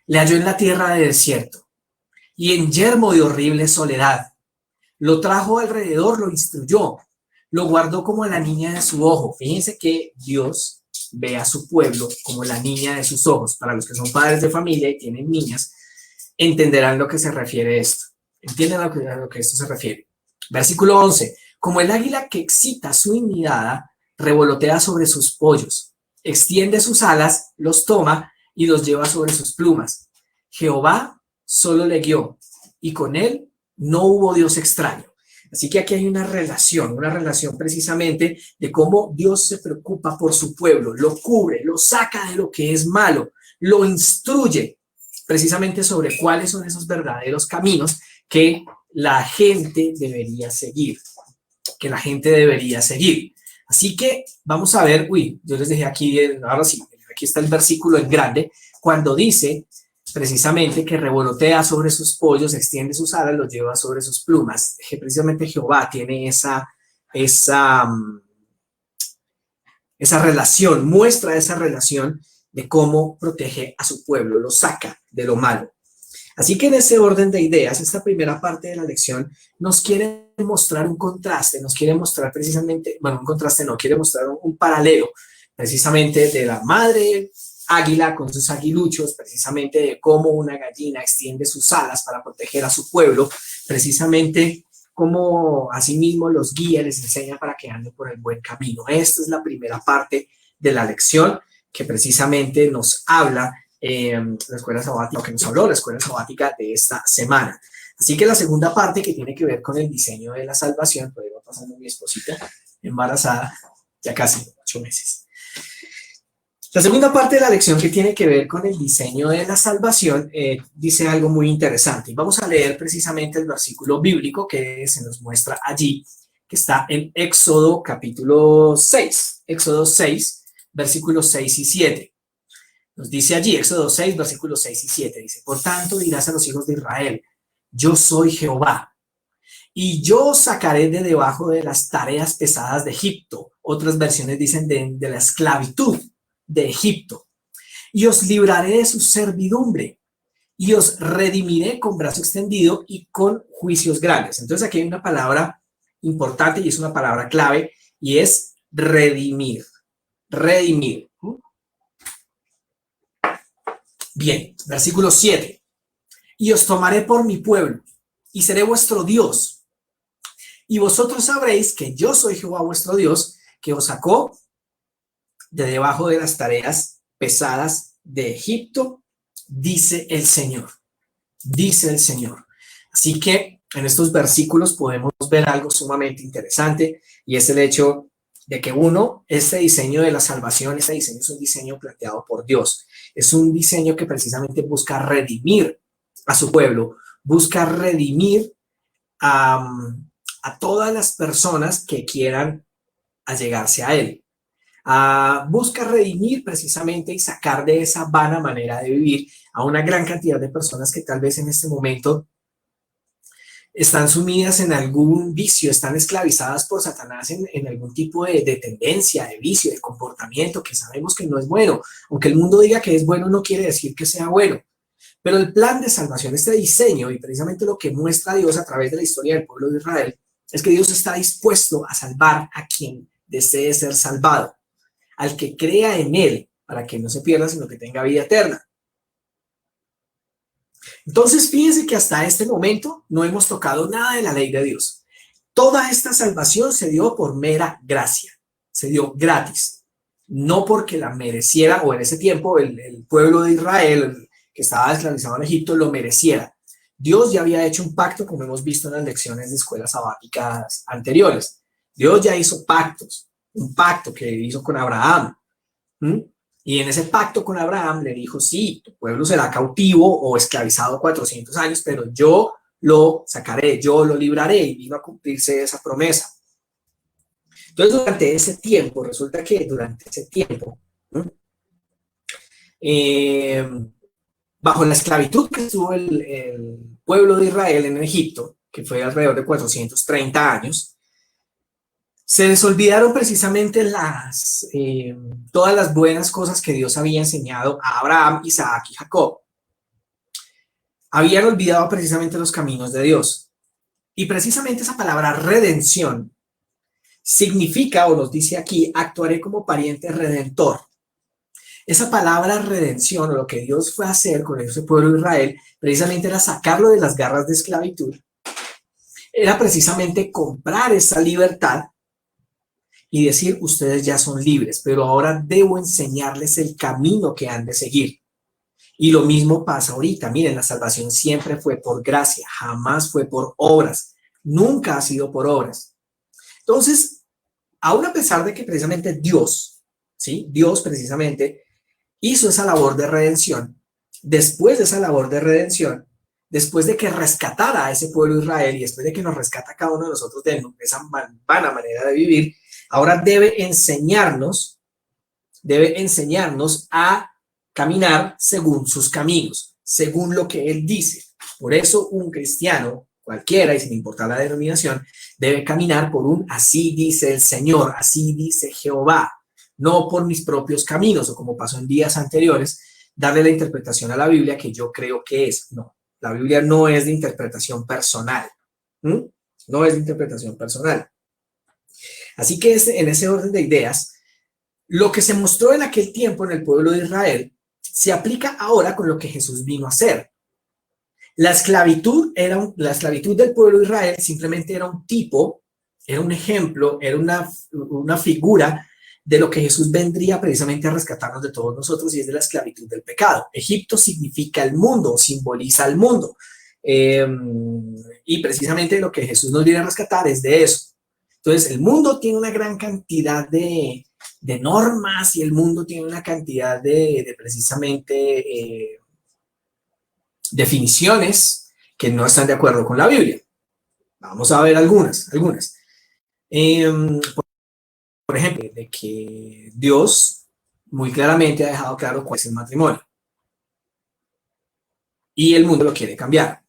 le halló en la tierra de desierto y en yermo de horrible soledad. Lo trajo alrededor, lo instruyó, lo guardó como a la niña de su ojo. Fíjense que Dios ve a su pueblo como la niña de sus ojos. Para los que son padres de familia y tienen niñas, entenderán lo que se refiere esto. Entienden a lo que esto se refiere. Versículo 11. Como el águila que excita su nidada, revolotea sobre sus pollos, extiende sus alas, los toma y los lleva sobre sus plumas. Jehová solo le guió y con él no hubo Dios extraño. Así que aquí hay una relación precisamente de cómo Dios se preocupa por su pueblo, lo cubre, lo saca de lo que es malo, lo instruye precisamente sobre cuáles son esos verdaderos caminos que la gente debería seguir, Así que vamos a ver, yo les dejé aquí, ahora sí, aquí está el versículo en grande, cuando dice precisamente que revolotea sobre sus pollos, extiende sus alas, los lleva sobre sus plumas, que precisamente Jehová tiene esa relación, muestra esa relación de cómo protege a su pueblo, lo saca de lo malo. Así que en ese orden de ideas, esta primera parte de la lección nos quiere mostrar un contraste, nos quiere mostrar precisamente, bueno, un contraste no, quiere mostrar un paralelo precisamente de la madre águila con sus aguiluchos, precisamente de cómo una gallina extiende sus alas para proteger a su pueblo, precisamente cómo asimismo los guía, les enseña para que anden por el buen camino. Esta es la primera parte de la lección que precisamente nos habla la escuela sabática, que nos habló la escuela sabática de esta semana. Así que la segunda parte, que tiene que ver con el diseño de la salvación, pues va pasando mi esposita embarazada, ya casi 8 meses. La segunda parte de la lección, que tiene que ver con el diseño de la salvación, dice algo muy interesante. Y vamos a leer precisamente el versículo bíblico que se nos muestra allí, que está en Éxodo capítulo 6. Éxodo 6, versículos 6 y 7. Nos dice allí, Éxodo 6, versículos 6 y 7, dice, por tanto dirás a los hijos de Israel, yo soy Jehová, y yo os sacaré de debajo de las tareas pesadas de Egipto. Otras versiones dicen de la esclavitud de Egipto, y os libraré de su servidumbre, y os redimiré con brazo extendido y con juicios grandes. Entonces aquí hay una palabra importante y es una palabra clave, y es redimir, redimir. Bien, versículo 7. Y os tomaré por mi pueblo, y seré vuestro Dios. Y vosotros sabréis que yo soy Jehová vuestro Dios, que os sacó de debajo de las tareas pesadas de Egipto, dice el Señor. Dice el Señor. Así que en estos versículos podemos ver algo sumamente interesante, y es el hecho de que este diseño de la salvación, este diseño es un diseño planteado por Dios. Es un diseño que precisamente busca redimir a su pueblo, busca redimir a todas las personas que quieran allegarse a él. Busca redimir precisamente y sacar de esa vana manera de vivir a una gran cantidad de personas que tal vez en este momento están sumidas en algún vicio, están esclavizadas por Satanás en algún tipo de tendencia, de vicio, de comportamiento que sabemos que no es bueno. Aunque el mundo diga que es bueno, no quiere decir que sea bueno. Pero el plan de salvación, este diseño, y precisamente lo que muestra Dios a través de la historia del pueblo de Israel, es que Dios está dispuesto a salvar a quien desee ser salvado, al que crea en él, para que no se pierda, sino que tenga vida eterna. Entonces, fíjense que hasta este momento no hemos tocado nada de la ley de Dios. Toda esta salvación se dio por mera gracia, se dio gratis, no porque la mereciera, o en ese tiempo el pueblo de Israel, que estaba esclavizado en Egipto, lo mereciera. Dios ya había hecho un pacto, como hemos visto en las lecciones de escuelas sabáticas anteriores. Dios ya hizo pactos, un pacto que hizo con Abraham. Y en ese pacto con Abraham le dijo, sí, tu pueblo será cautivo o esclavizado 400 años, pero yo lo sacaré, yo lo libraré, y vino a cumplirse esa promesa. Entonces, durante ese tiempo, resulta que durante ese tiempo, bajo la esclavitud que estuvo el pueblo de Israel en Egipto, que fue alrededor de 430 años, Se les olvidaron precisamente todas las buenas cosas que Dios había enseñado a Abraham, Isaac y Jacob. Habían olvidado precisamente los caminos de Dios. Y precisamente esa palabra redención significa, o nos dice aquí, actuaré como pariente redentor. Esa palabra redención, o lo que Dios fue a hacer con ese pueblo de Israel, precisamente era sacarlo de las garras de esclavitud. Era precisamente comprar esa libertad y decir, ustedes ya son libres, pero ahora debo enseñarles el camino que han de seguir. Y lo mismo pasa ahorita. Miren, la salvación siempre fue por gracia, jamás fue por obras, nunca ha sido por obras. Entonces, aún a pesar de que precisamente Dios, ¿sí? Dios precisamente hizo esa labor de redención, después de esa labor de redención, después de que rescatara a ese pueblo de Israel y después de que nos rescata a cada uno de nosotros de esa vana manera de vivir, ahora debe enseñarnos a caminar según sus caminos, según lo que Él dice. Por eso un cristiano, cualquiera y sin importar la denominación, debe caminar por un así dice el Señor, así dice Jehová, no por mis propios caminos o como pasó en días anteriores, darle la interpretación a la Biblia que yo creo que es. No, la Biblia no es de interpretación personal. No es de interpretación personal. Así que en ese orden de ideas, lo que se mostró en aquel tiempo en el pueblo de Israel se aplica ahora con lo que Jesús vino a hacer. La esclavitud del pueblo de Israel simplemente era un tipo, era un ejemplo, era una figura de lo que Jesús vendría precisamente a rescatarnos de todos nosotros y es de la esclavitud del pecado. Egipto significa el mundo, simboliza el mundo. Y precisamente lo que Jesús nos viene a rescatar es de eso. Entonces, el mundo tiene una gran cantidad de normas y el mundo tiene una cantidad de precisamente definiciones que no están de acuerdo con la Biblia. Vamos a ver algunas. Por ejemplo, de que Dios muy claramente ha dejado claro cuál es el matrimonio. Y el mundo lo quiere cambiar.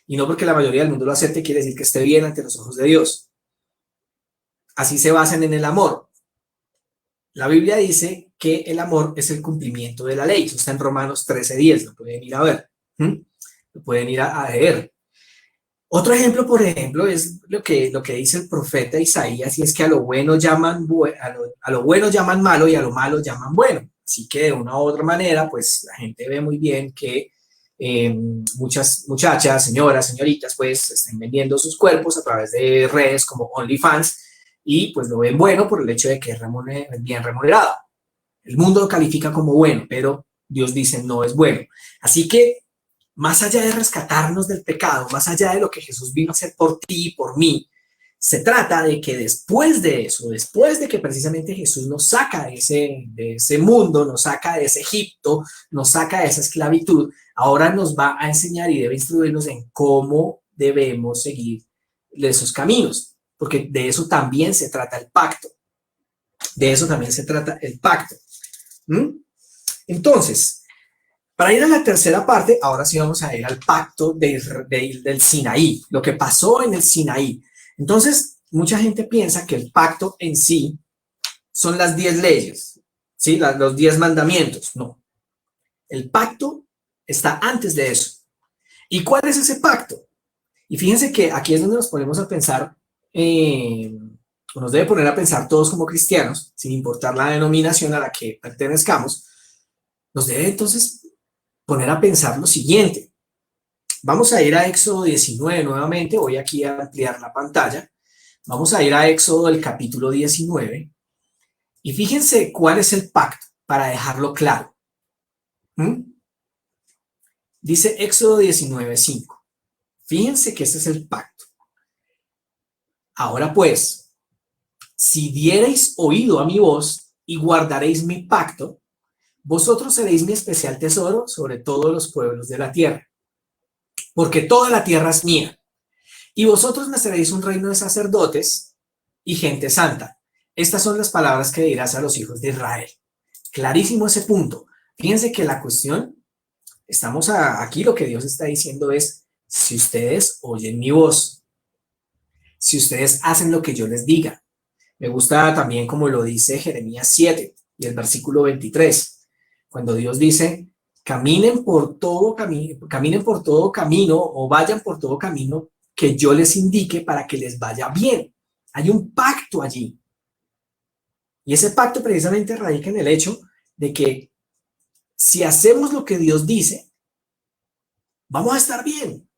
Y no porque la mayoría del mundo lo acepte quiere decir que esté bien ante los ojos de Dios. Así se basan en el amor. La Biblia dice que el amor es el cumplimiento de la ley. Eso está en Romanos 13:10. Lo pueden ir a ver. Lo pueden ir a leer. Otro ejemplo, por ejemplo, es lo que dice el profeta Isaías, y es que a lo bueno llaman malo y a lo malo llaman bueno. Así que de una u otra manera, pues la gente ve muy bien que muchas muchachas, señoras, señoritas, pues están vendiendo sus cuerpos a través de redes como OnlyFans y pues lo ven bueno por el hecho de que es bien remunerado. El mundo lo califica como bueno, pero Dios dice no es bueno. Así que más allá de rescatarnos del pecado, más allá de lo que Jesús vino a hacer por ti y por mí, se trata de que después de eso, después de que precisamente Jesús nos saca de ese mundo, nos saca de ese Egipto, nos saca de esa esclavitud, ahora nos va a enseñar y debe instruirnos en cómo debemos seguir esos caminos, porque de eso también se trata el pacto. De eso también se trata el pacto. Entonces, para ir a la tercera parte, ahora sí vamos a ir al pacto del Sinaí, lo que pasó en el Sinaí. Entonces, mucha gente piensa que el pacto en sí son las 10 leyes, ¿sí? Los 10 mandamientos. No. El pacto está antes de eso. ¿Y cuál es ese pacto? Y fíjense que aquí es donde nos ponemos a pensar, o nos debe poner a pensar todos como cristianos, sin importar la denominación a la que pertenezcamos, nos debe entonces poner a pensar lo siguiente. Vamos a ir a Éxodo 19 nuevamente, voy aquí a ampliar la pantalla. Vamos a ir a Éxodo del capítulo 19 y fíjense cuál es el pacto para dejarlo claro. Dice Éxodo 19:5. Fíjense que este es el pacto. Ahora pues, si diereis oído a mi voz y guardaréis mi pacto, vosotros seréis mi especial tesoro sobre todos los pueblos de la tierra, porque toda la tierra es mía, y vosotros me seréis un reino de sacerdotes y gente santa. Estas son las palabras que dirás a los hijos de Israel. Clarísimo ese punto. Fíjense que la cuestión, aquí lo que Dios está diciendo es, si ustedes oyen mi voz, si ustedes hacen lo que yo les diga, Me gusta también como lo dice Jeremías 7 y el versículo 23, cuando Dios dice, caminen por todo camino o vayan por todo camino que yo les indique para que les vaya bien. Hay un pacto allí. Y ese pacto precisamente radica en el hecho de que si hacemos lo que Dios dice, vamos a estar bien.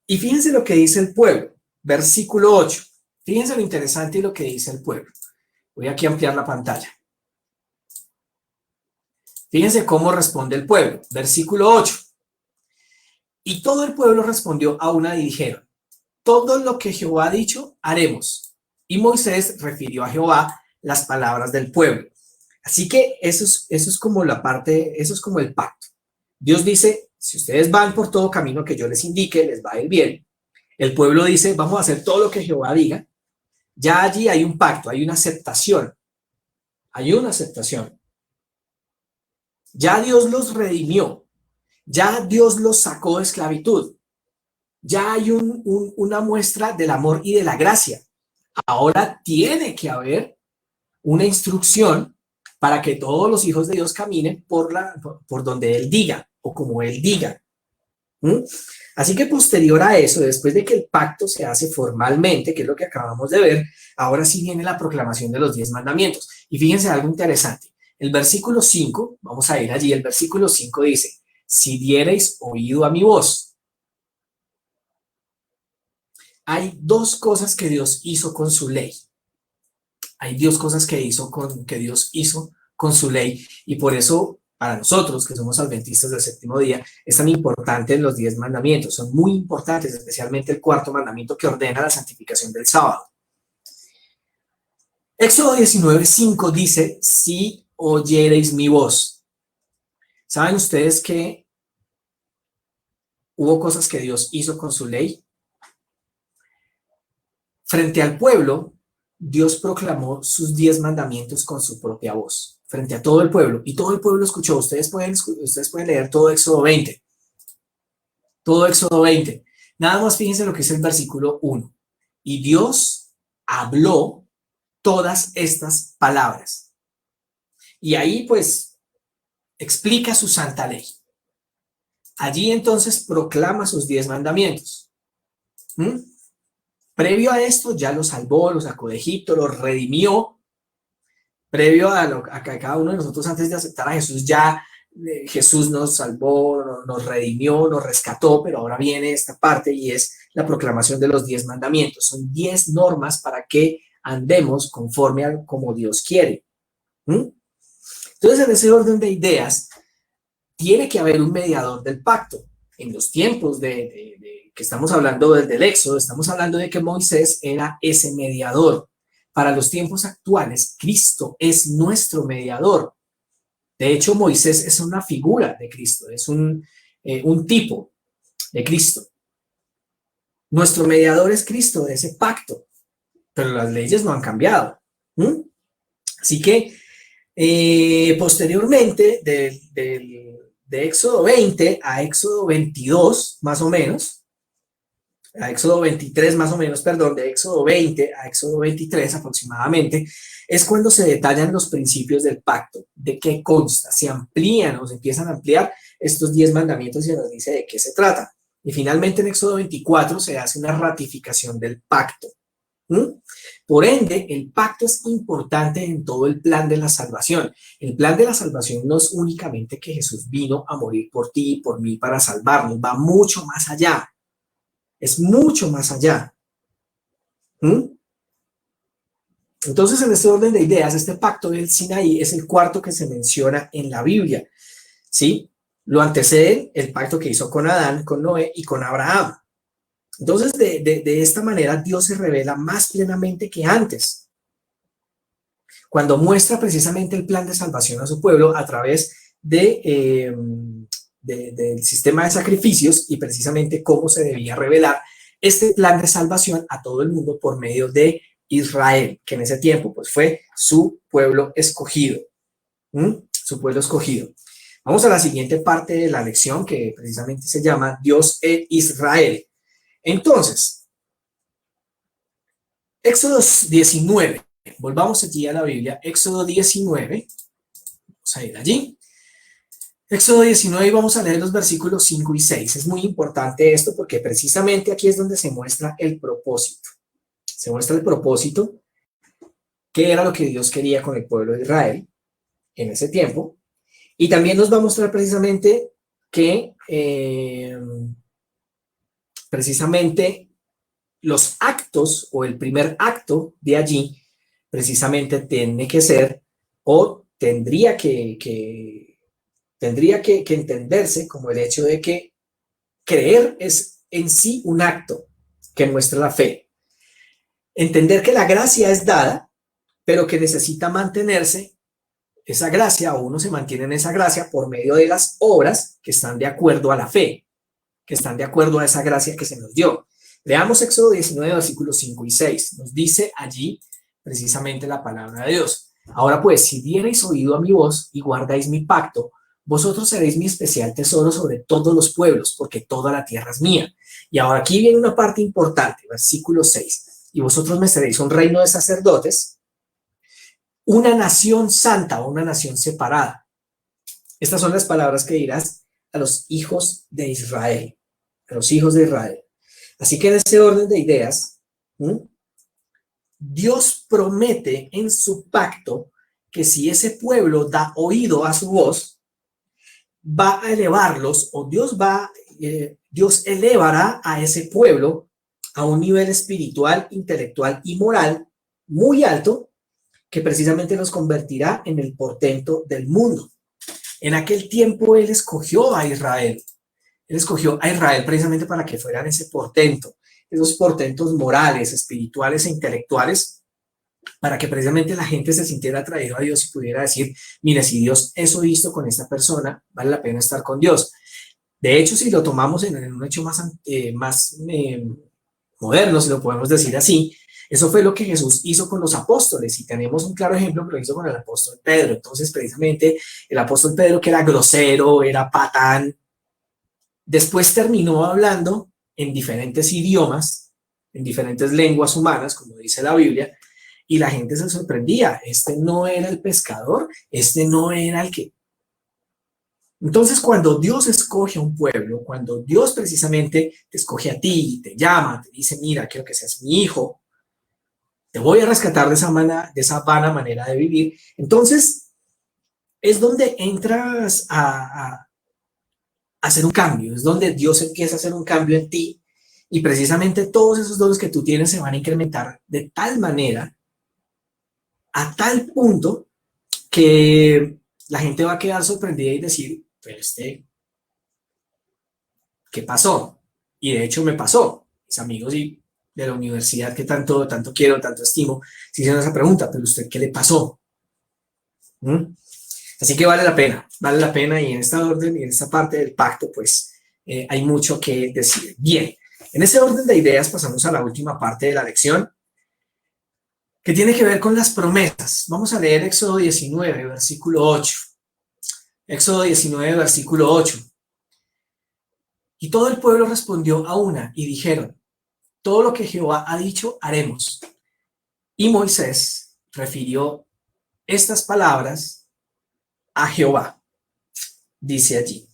Y fíjense lo que dice el pueblo, versículo 8. Fíjense lo interesante y lo que dice el pueblo. Voy aquí a ampliar la pantalla. Fíjense cómo responde el pueblo, versículo 8. Y todo el pueblo respondió a una y dijeron, todo lo que Jehová ha dicho, haremos. Y Moisés refirió a Jehová las palabras del pueblo. Así que eso es como la parte, eso es como el pacto. Dios dice, si ustedes van por todo camino que yo les indique, les va a ir bien. El pueblo dice, vamos a hacer todo lo que Jehová diga. Ya allí hay un pacto, hay una aceptación. Hay una aceptación. Ya Dios los redimió. Ya Dios los sacó de esclavitud. Ya hay una muestra del amor y de la gracia. Ahora tiene que haber una instrucción para que todos los hijos de Dios caminen por donde Él diga o como Él diga. Así que posterior a eso, después de que el pacto se hace formalmente, que es lo que acabamos de ver, ahora sí viene la proclamación de los 10 mandamientos. Y fíjense algo interesante. El versículo 5, vamos a ir allí, el versículo 5 dice, si diereis oído a mi voz. Hay dos cosas que Dios hizo con su ley. Hay dos cosas que Dios hizo con su ley. Y por eso, para nosotros, que somos adventistas del séptimo día, es tan importante los 10 mandamientos. Son muy importantes, especialmente el cuarto mandamiento que ordena la santificación del sábado. Éxodo 19:5 dice, si oyereis mi voz. ¿Saben ustedes que hubo cosas que Dios hizo con su ley? Frente al pueblo, Dios proclamó sus 10 mandamientos con su propia voz, frente a todo el pueblo, y todo el pueblo escuchó. Ustedes pueden leer todo Éxodo 20. Todo Éxodo 20. Nada más fíjense lo que es el versículo 1. Y Dios habló todas estas palabras. Y ahí pues explica su santa ley. Allí entonces proclama sus 10 mandamientos. Previo a esto ya los salvó, los sacó de Egipto, los redimió. Previo a que cada uno de nosotros antes de aceptar a Jesús ya Jesús nos salvó, nos redimió, nos rescató, pero ahora viene esta parte y es la proclamación de los 10 mandamientos. Son 10 normas para que andemos conforme a como Dios quiere. Entonces, en ese orden de ideas, tiene que haber un mediador del pacto. En los tiempos que estamos hablando del Éxodo, estamos hablando de que Moisés era ese mediador. Para los tiempos actuales, Cristo es nuestro mediador. De hecho, Moisés es una figura de Cristo, es un tipo de Cristo. Nuestro mediador es Cristo de ese pacto, pero las leyes no han cambiado. Así que, posteriormente, de Éxodo 20 a Éxodo 22, más o menos, a Éxodo 23 más o menos, perdón, de Éxodo 20 a Éxodo 23 aproximadamente, es cuando se detallan los principios del pacto, de qué consta, se amplían o se empiezan a ampliar estos 10 mandamientos y se nos dice de qué se trata. Y finalmente en Éxodo 24 se hace una ratificación del pacto. Por ende, el pacto es importante en todo el plan de la salvación. El plan de la salvación no es únicamente que Jesús vino a morir por ti y por mí para salvarnos, va mucho más allá. Es mucho más allá. Entonces, en este orden de ideas, este pacto del Sinaí es el cuarto que se menciona en la Biblia. ¿Sí? Lo antecede el pacto que hizo con Adán, con Noé y con Abraham. Entonces, de esta manera, Dios se revela más plenamente que antes, cuando muestra precisamente el plan de salvación a su pueblo a través del sistema de sacrificios y precisamente cómo se debía revelar este plan de salvación a todo el mundo por medio de Israel, que en ese tiempo pues, fue su pueblo escogido. Su pueblo escogido. Vamos a la siguiente parte de la lección que precisamente se llama Dios e Israel. Entonces, Éxodo 19. Volvamos allí a la Biblia. Éxodo 19. Vamos a ir allí. Éxodo 19 y vamos a leer los versículos 5 y 6. Es muy importante esto porque precisamente aquí es donde se muestra el propósito. Se muestra el propósito, qué era lo que Dios quería con el pueblo de Israel en ese tiempo. Y también nos va a mostrar precisamente que precisamente los actos o el primer acto de allí precisamente tiene que ser o tendría que entenderse como el hecho de que creer es en sí un acto que muestra la fe. Entender que la gracia es dada, pero que necesita mantenerse esa gracia, o uno se mantiene en esa gracia por medio de las obras que están de acuerdo a la fe, que están de acuerdo a esa gracia que se nos dio. Leamos Éxodo 19, versículos 5 y 6. Nos dice allí precisamente la palabra de Dios. Ahora pues, si diereis oído a mi voz y guardáis mi pacto, vosotros seréis mi especial tesoro sobre todos los pueblos, porque toda la tierra es mía. Y ahora aquí viene una parte importante, versículo 6. Y vosotros me seréis un reino de sacerdotes, una nación santa o una nación separada. Estas son las palabras que dirás a los hijos de Israel, a los hijos de Israel. Así que en este orden de ideas, Dios promete en su pacto que si ese pueblo da oído a su voz, va a elevarlos, o Dios elevará a ese pueblo a un nivel espiritual, intelectual y moral muy alto, que precisamente los convertirá en el portento del mundo. En aquel tiempo Él escogió a Israel. Él escogió a Israel precisamente para que fueran ese portento, esos portentos morales, espirituales e intelectuales, para que precisamente la gente se sintiera atraída a Dios y pudiera decir, mire, si Dios eso hizo con esta persona, vale la pena estar con Dios. De hecho, si lo tomamos en un hecho más moderno, si lo podemos decir así, eso fue lo que Jesús hizo con los apóstoles, y tenemos un claro ejemplo que lo hizo con el apóstol Pedro. Entonces, precisamente, el apóstol Pedro, que era grosero, era patán, después terminó hablando en diferentes idiomas, en diferentes lenguas humanas, como dice la Biblia, y la gente se sorprendía. Este no era el pescador, este no era el que... Entonces, cuando Dios escoge a un pueblo, cuando Dios precisamente te escoge a ti, te llama, te dice, mira, quiero que seas mi hijo, te voy a rescatar de esa vana manera de vivir, entonces es donde entras a hacer un cambio, es donde Dios empieza a hacer un cambio en ti, y precisamente todos esos dones que tú tienes se van a incrementar de tal manera, a tal punto, que la gente va a quedar sorprendida y decir, pero ¿qué pasó? Y de hecho me pasó. Mis amigos de la universidad que tanto quiero, tanto estimo, se hicieron esa pregunta, pero ¿usted qué le pasó? Así que vale la pena, y en esta orden y en esta parte del pacto, pues hay mucho que decir. Bien, en ese orden de ideas pasamos a la última parte de la lección, que tiene que ver con las promesas. Vamos a leer Éxodo 19, versículo 8. Éxodo 19, versículo 8. Y todo el pueblo respondió a una y dijeron, todo lo que Jehová ha dicho haremos. Y Moisés refirió estas palabras a Jehová, dice allí.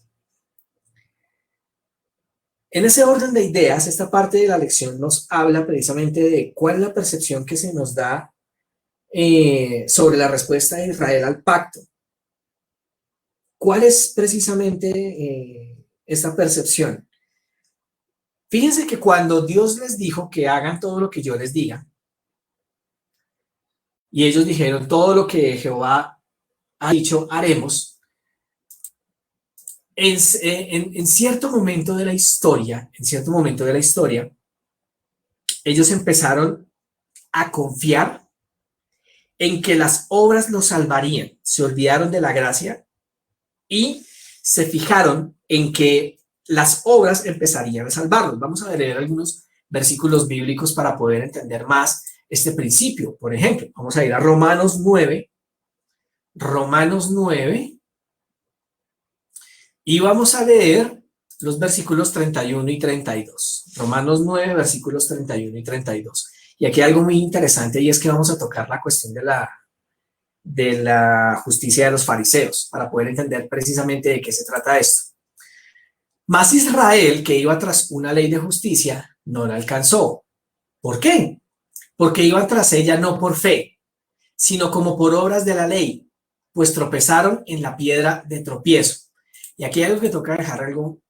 En ese orden de ideas, esta parte de la lección nos habla precisamente de cuál es la percepción que se nos da sobre la respuesta de Israel al pacto. ¿Cuál es precisamente esta percepción? Fíjense que cuando Dios les dijo que hagan todo lo que yo les diga, y ellos dijeron todo lo que Jehová ha dicho haremos, en cierto momento de la historia, ellos empezaron a confiar en que las obras los salvarían. Se olvidaron de la gracia y se fijaron en que las obras empezarían a salvarlos. Vamos a leer algunos versículos bíblicos para poder entender más este principio. Por ejemplo, vamos a ir a Romanos 9, y vamos a leer los versículos 31 y 32. Romanos 9, versículos 31 y 32. Y aquí hay algo muy interesante y es que vamos a tocar la cuestión de la justicia de los fariseos para poder entender precisamente de qué se trata esto. Mas Israel, que iba tras una ley de justicia, no la alcanzó. ¿Por qué? Porque iban tras ella no por fe, sino como por obras de la ley, pues tropezaron en la piedra de tropiezo. Y aquí hay algo que toca dejar algo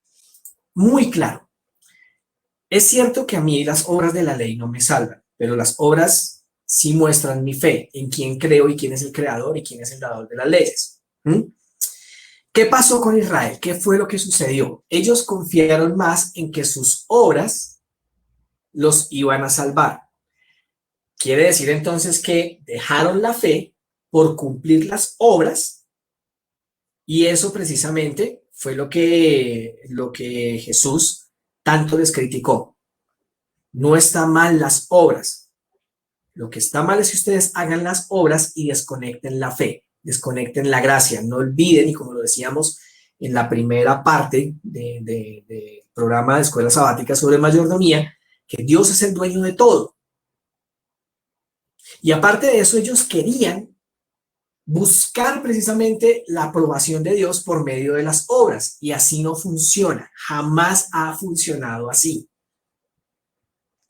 muy claro. Es cierto que a mí las obras de la ley no me salvan, pero las obras sí muestran mi fe en quién creo y quién es el creador y quién es el dador de las leyes. ¿Qué pasó con Israel? ¿Qué fue lo que sucedió? Ellos confiaron más en que sus obras los iban a salvar. Quiere decir entonces que dejaron la fe por cumplir las obras y eso precisamente fue lo que Jesús tanto les criticó. No está mal las obras. Lo que está mal es que ustedes hagan las obras y desconecten la fe, desconecten la gracia. No olviden, y como lo decíamos en la primera parte del programa de Escuela Sabática sobre mayordomía, que Dios es el dueño de todo. Y aparte de eso, ellos querían buscar precisamente la aprobación de Dios por medio de las obras. Y así no funciona. Jamás ha funcionado así.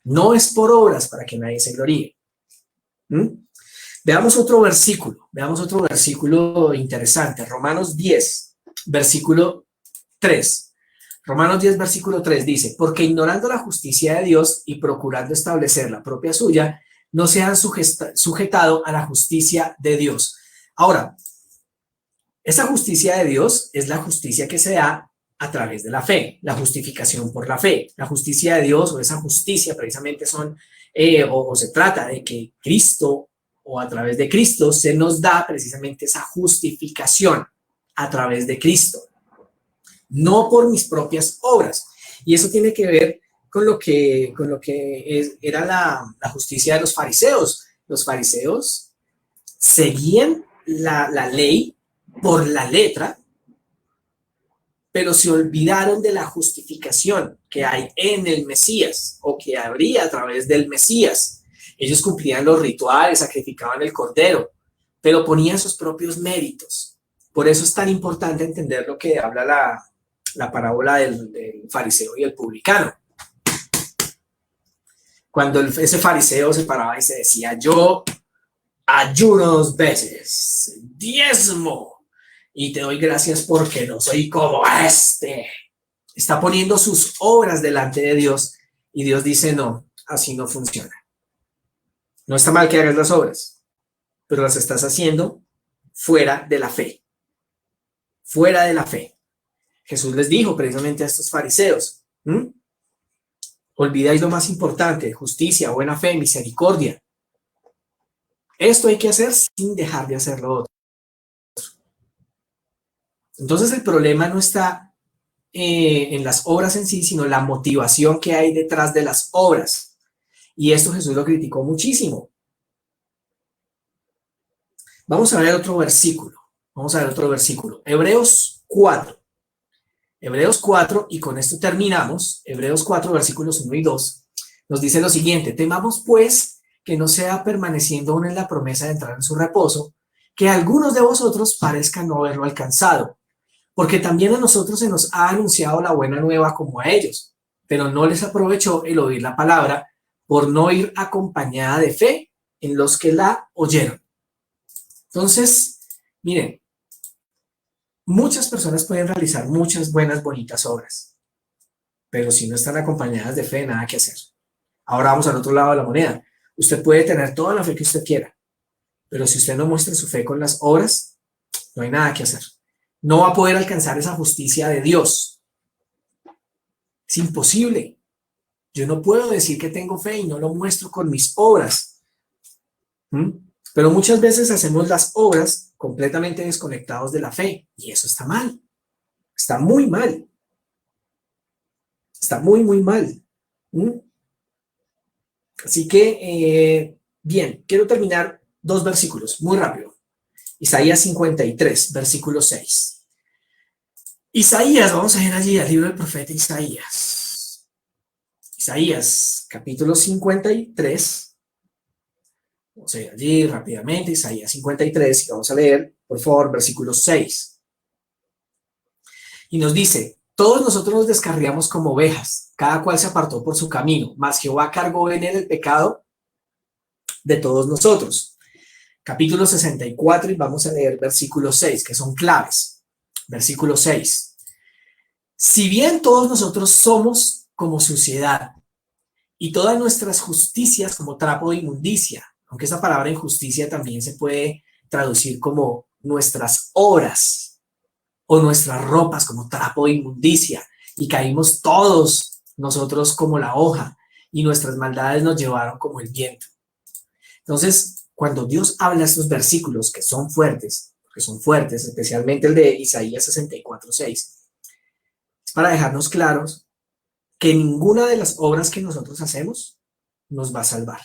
No es por obras para que nadie se gloríe. Veamos otro versículo interesante. Romanos 10, versículo 3. Romanos 10, versículo 3 dice, porque ignorando la justicia de Dios y procurando establecer la propia suya, no se han sujetado a la justicia de Dios. Ahora, esa justicia de Dios es la justicia que se da a través de la fe, la justificación por la fe. La justicia de Dios o esa justicia precisamente o se trata de que Cristo o a través de Cristo se nos da precisamente esa justificación a través de Cristo, no por mis propias obras. Y eso tiene que ver con lo que era la justicia de los fariseos. Los fariseos seguían la ley por la letra, pero se olvidaron de la justificación que hay en el Mesías o que habría a través del Mesías. Ellos cumplían los rituales, sacrificaban el cordero, pero ponían sus propios méritos. Por eso es tan importante entender lo que habla la parábola del fariseo y el publicano. Cuando ese fariseo se paraba y se decía, yo ayuno 2 veces, diezmo, y te doy gracias porque no soy como este. Está poniendo sus obras delante de Dios y Dios dice, no, así no funciona. No está mal que hagas las obras, pero las estás haciendo fuera de la fe. Fuera de la fe. Jesús les dijo precisamente a estos fariseos, olvidáis lo más importante, justicia, buena fe, misericordia. Esto hay que hacer sin dejar de hacer lo otro. Entonces el problema no está en las obras en sí, sino la motivación que hay detrás de las obras. Y esto Jesús lo criticó muchísimo. Vamos a ver otro versículo. Hebreos 4. Hebreos 4, y con esto terminamos. Hebreos 4, versículos 1 y 2, nos dice lo siguiente. Temamos pues que no sea permaneciendo aún en la promesa de entrar en su reposo, que algunos de vosotros parezcan no haberlo alcanzado, porque también a nosotros se nos ha anunciado la buena nueva como a ellos, pero no les aprovechó el oír la palabra por no ir acompañada de fe en los que la oyeron. Entonces, miren, muchas personas pueden realizar muchas buenas, bonitas obras, pero si no están acompañadas de fe, nada que hacer. Ahora vamos al otro lado de la moneda. Usted puede tener toda la fe que usted quiera, pero si usted no muestra su fe con las obras, no hay nada que hacer. No va a poder alcanzar esa justicia de Dios. Es imposible. Yo no puedo decir que tengo fe y no lo muestro con mis obras. Pero muchas veces hacemos las obras completamente desconectados de la fe y eso está mal. Está muy mal. Está muy, muy mal. Así que, bien, quiero terminar 2 versículos, muy rápido. Isaías 53, versículo 6. Isaías, vamos a ir allí al libro del profeta Isaías. Isaías, capítulo 53, Vamos a ir allí rápidamente, Isaías 53, y vamos a leer, por favor, versículo 6. Y nos dice, todos nosotros nos descarriamos como ovejas, cada cual se apartó por su camino, mas Jehová cargó en él el pecado de todos nosotros. Capítulo 64, y vamos a leer versículo 6, que son claves. Versículo 6. Si bien todos nosotros somos como suciedad, y todas nuestras justicias como trapo de inmundicia, aunque esa palabra injusticia también se puede traducir como nuestras obras o nuestras ropas como trapo de inmundicia, y caímos todos nosotros como la hoja, y nuestras maldades nos llevaron como el viento. Entonces, cuando Dios habla estos versículos que son fuertes, especialmente el de Isaías 64:6, es para dejarnos claros que ninguna de las obras que nosotros hacemos nos va a salvar.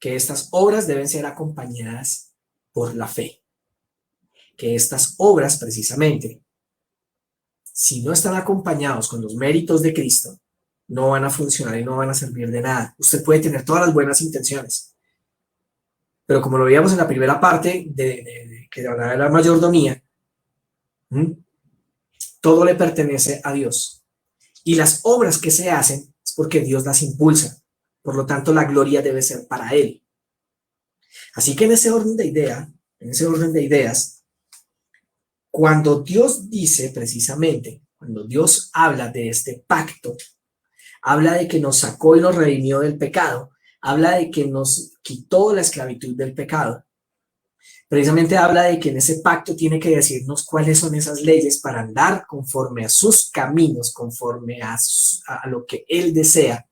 Que estas obras deben ser acompañadas por la fe. Que estas obras, precisamente, si no están acompañados con los méritos de Cristo, no van a funcionar y no van a servir de nada. Usted puede tener todas las buenas intenciones, pero como lo veíamos en la primera parte que hablaba de la mayordomía, todo le pertenece a Dios. Y las obras que se hacen es porque Dios las impulsa. Por lo tanto, la gloria debe ser para Él. Así que en ese orden de ideas, cuando Dios dice precisamente, cuando Dios habla de este pacto, habla de que nos sacó y nos redimió del pecado, habla de que nos quitó la esclavitud del pecado, precisamente habla de que en ese pacto tiene que decirnos cuáles son esas leyes para andar conforme a sus caminos, conforme a lo que Él desea,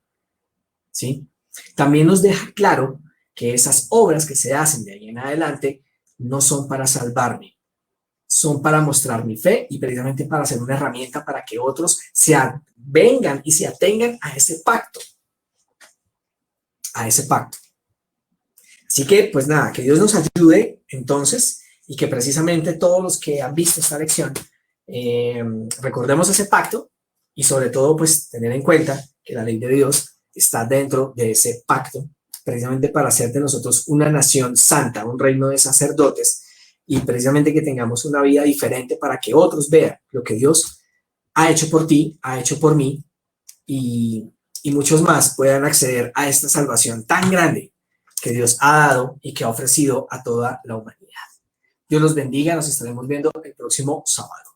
¿sí? También nos deja claro que esas obras que se hacen de ahí en adelante no son para salvarme, son para mostrar mi fe y precisamente para ser una herramienta para que otros vengan y se atengan a ese pacto. Así que, pues nada, que Dios nos ayude entonces y que precisamente todos los que han visto esta lección recordemos ese pacto y sobre todo, pues tener en cuenta que la ley de Dios está dentro de ese pacto, precisamente para hacer de nosotros una nación santa, un reino de sacerdotes y precisamente que tengamos una vida diferente para que otros vean lo que Dios ha hecho por ti, ha hecho por mí y muchos más puedan acceder a esta salvación tan grande que Dios ha dado y que ha ofrecido a toda la humanidad. Dios los bendiga, nos estaremos viendo el próximo sábado.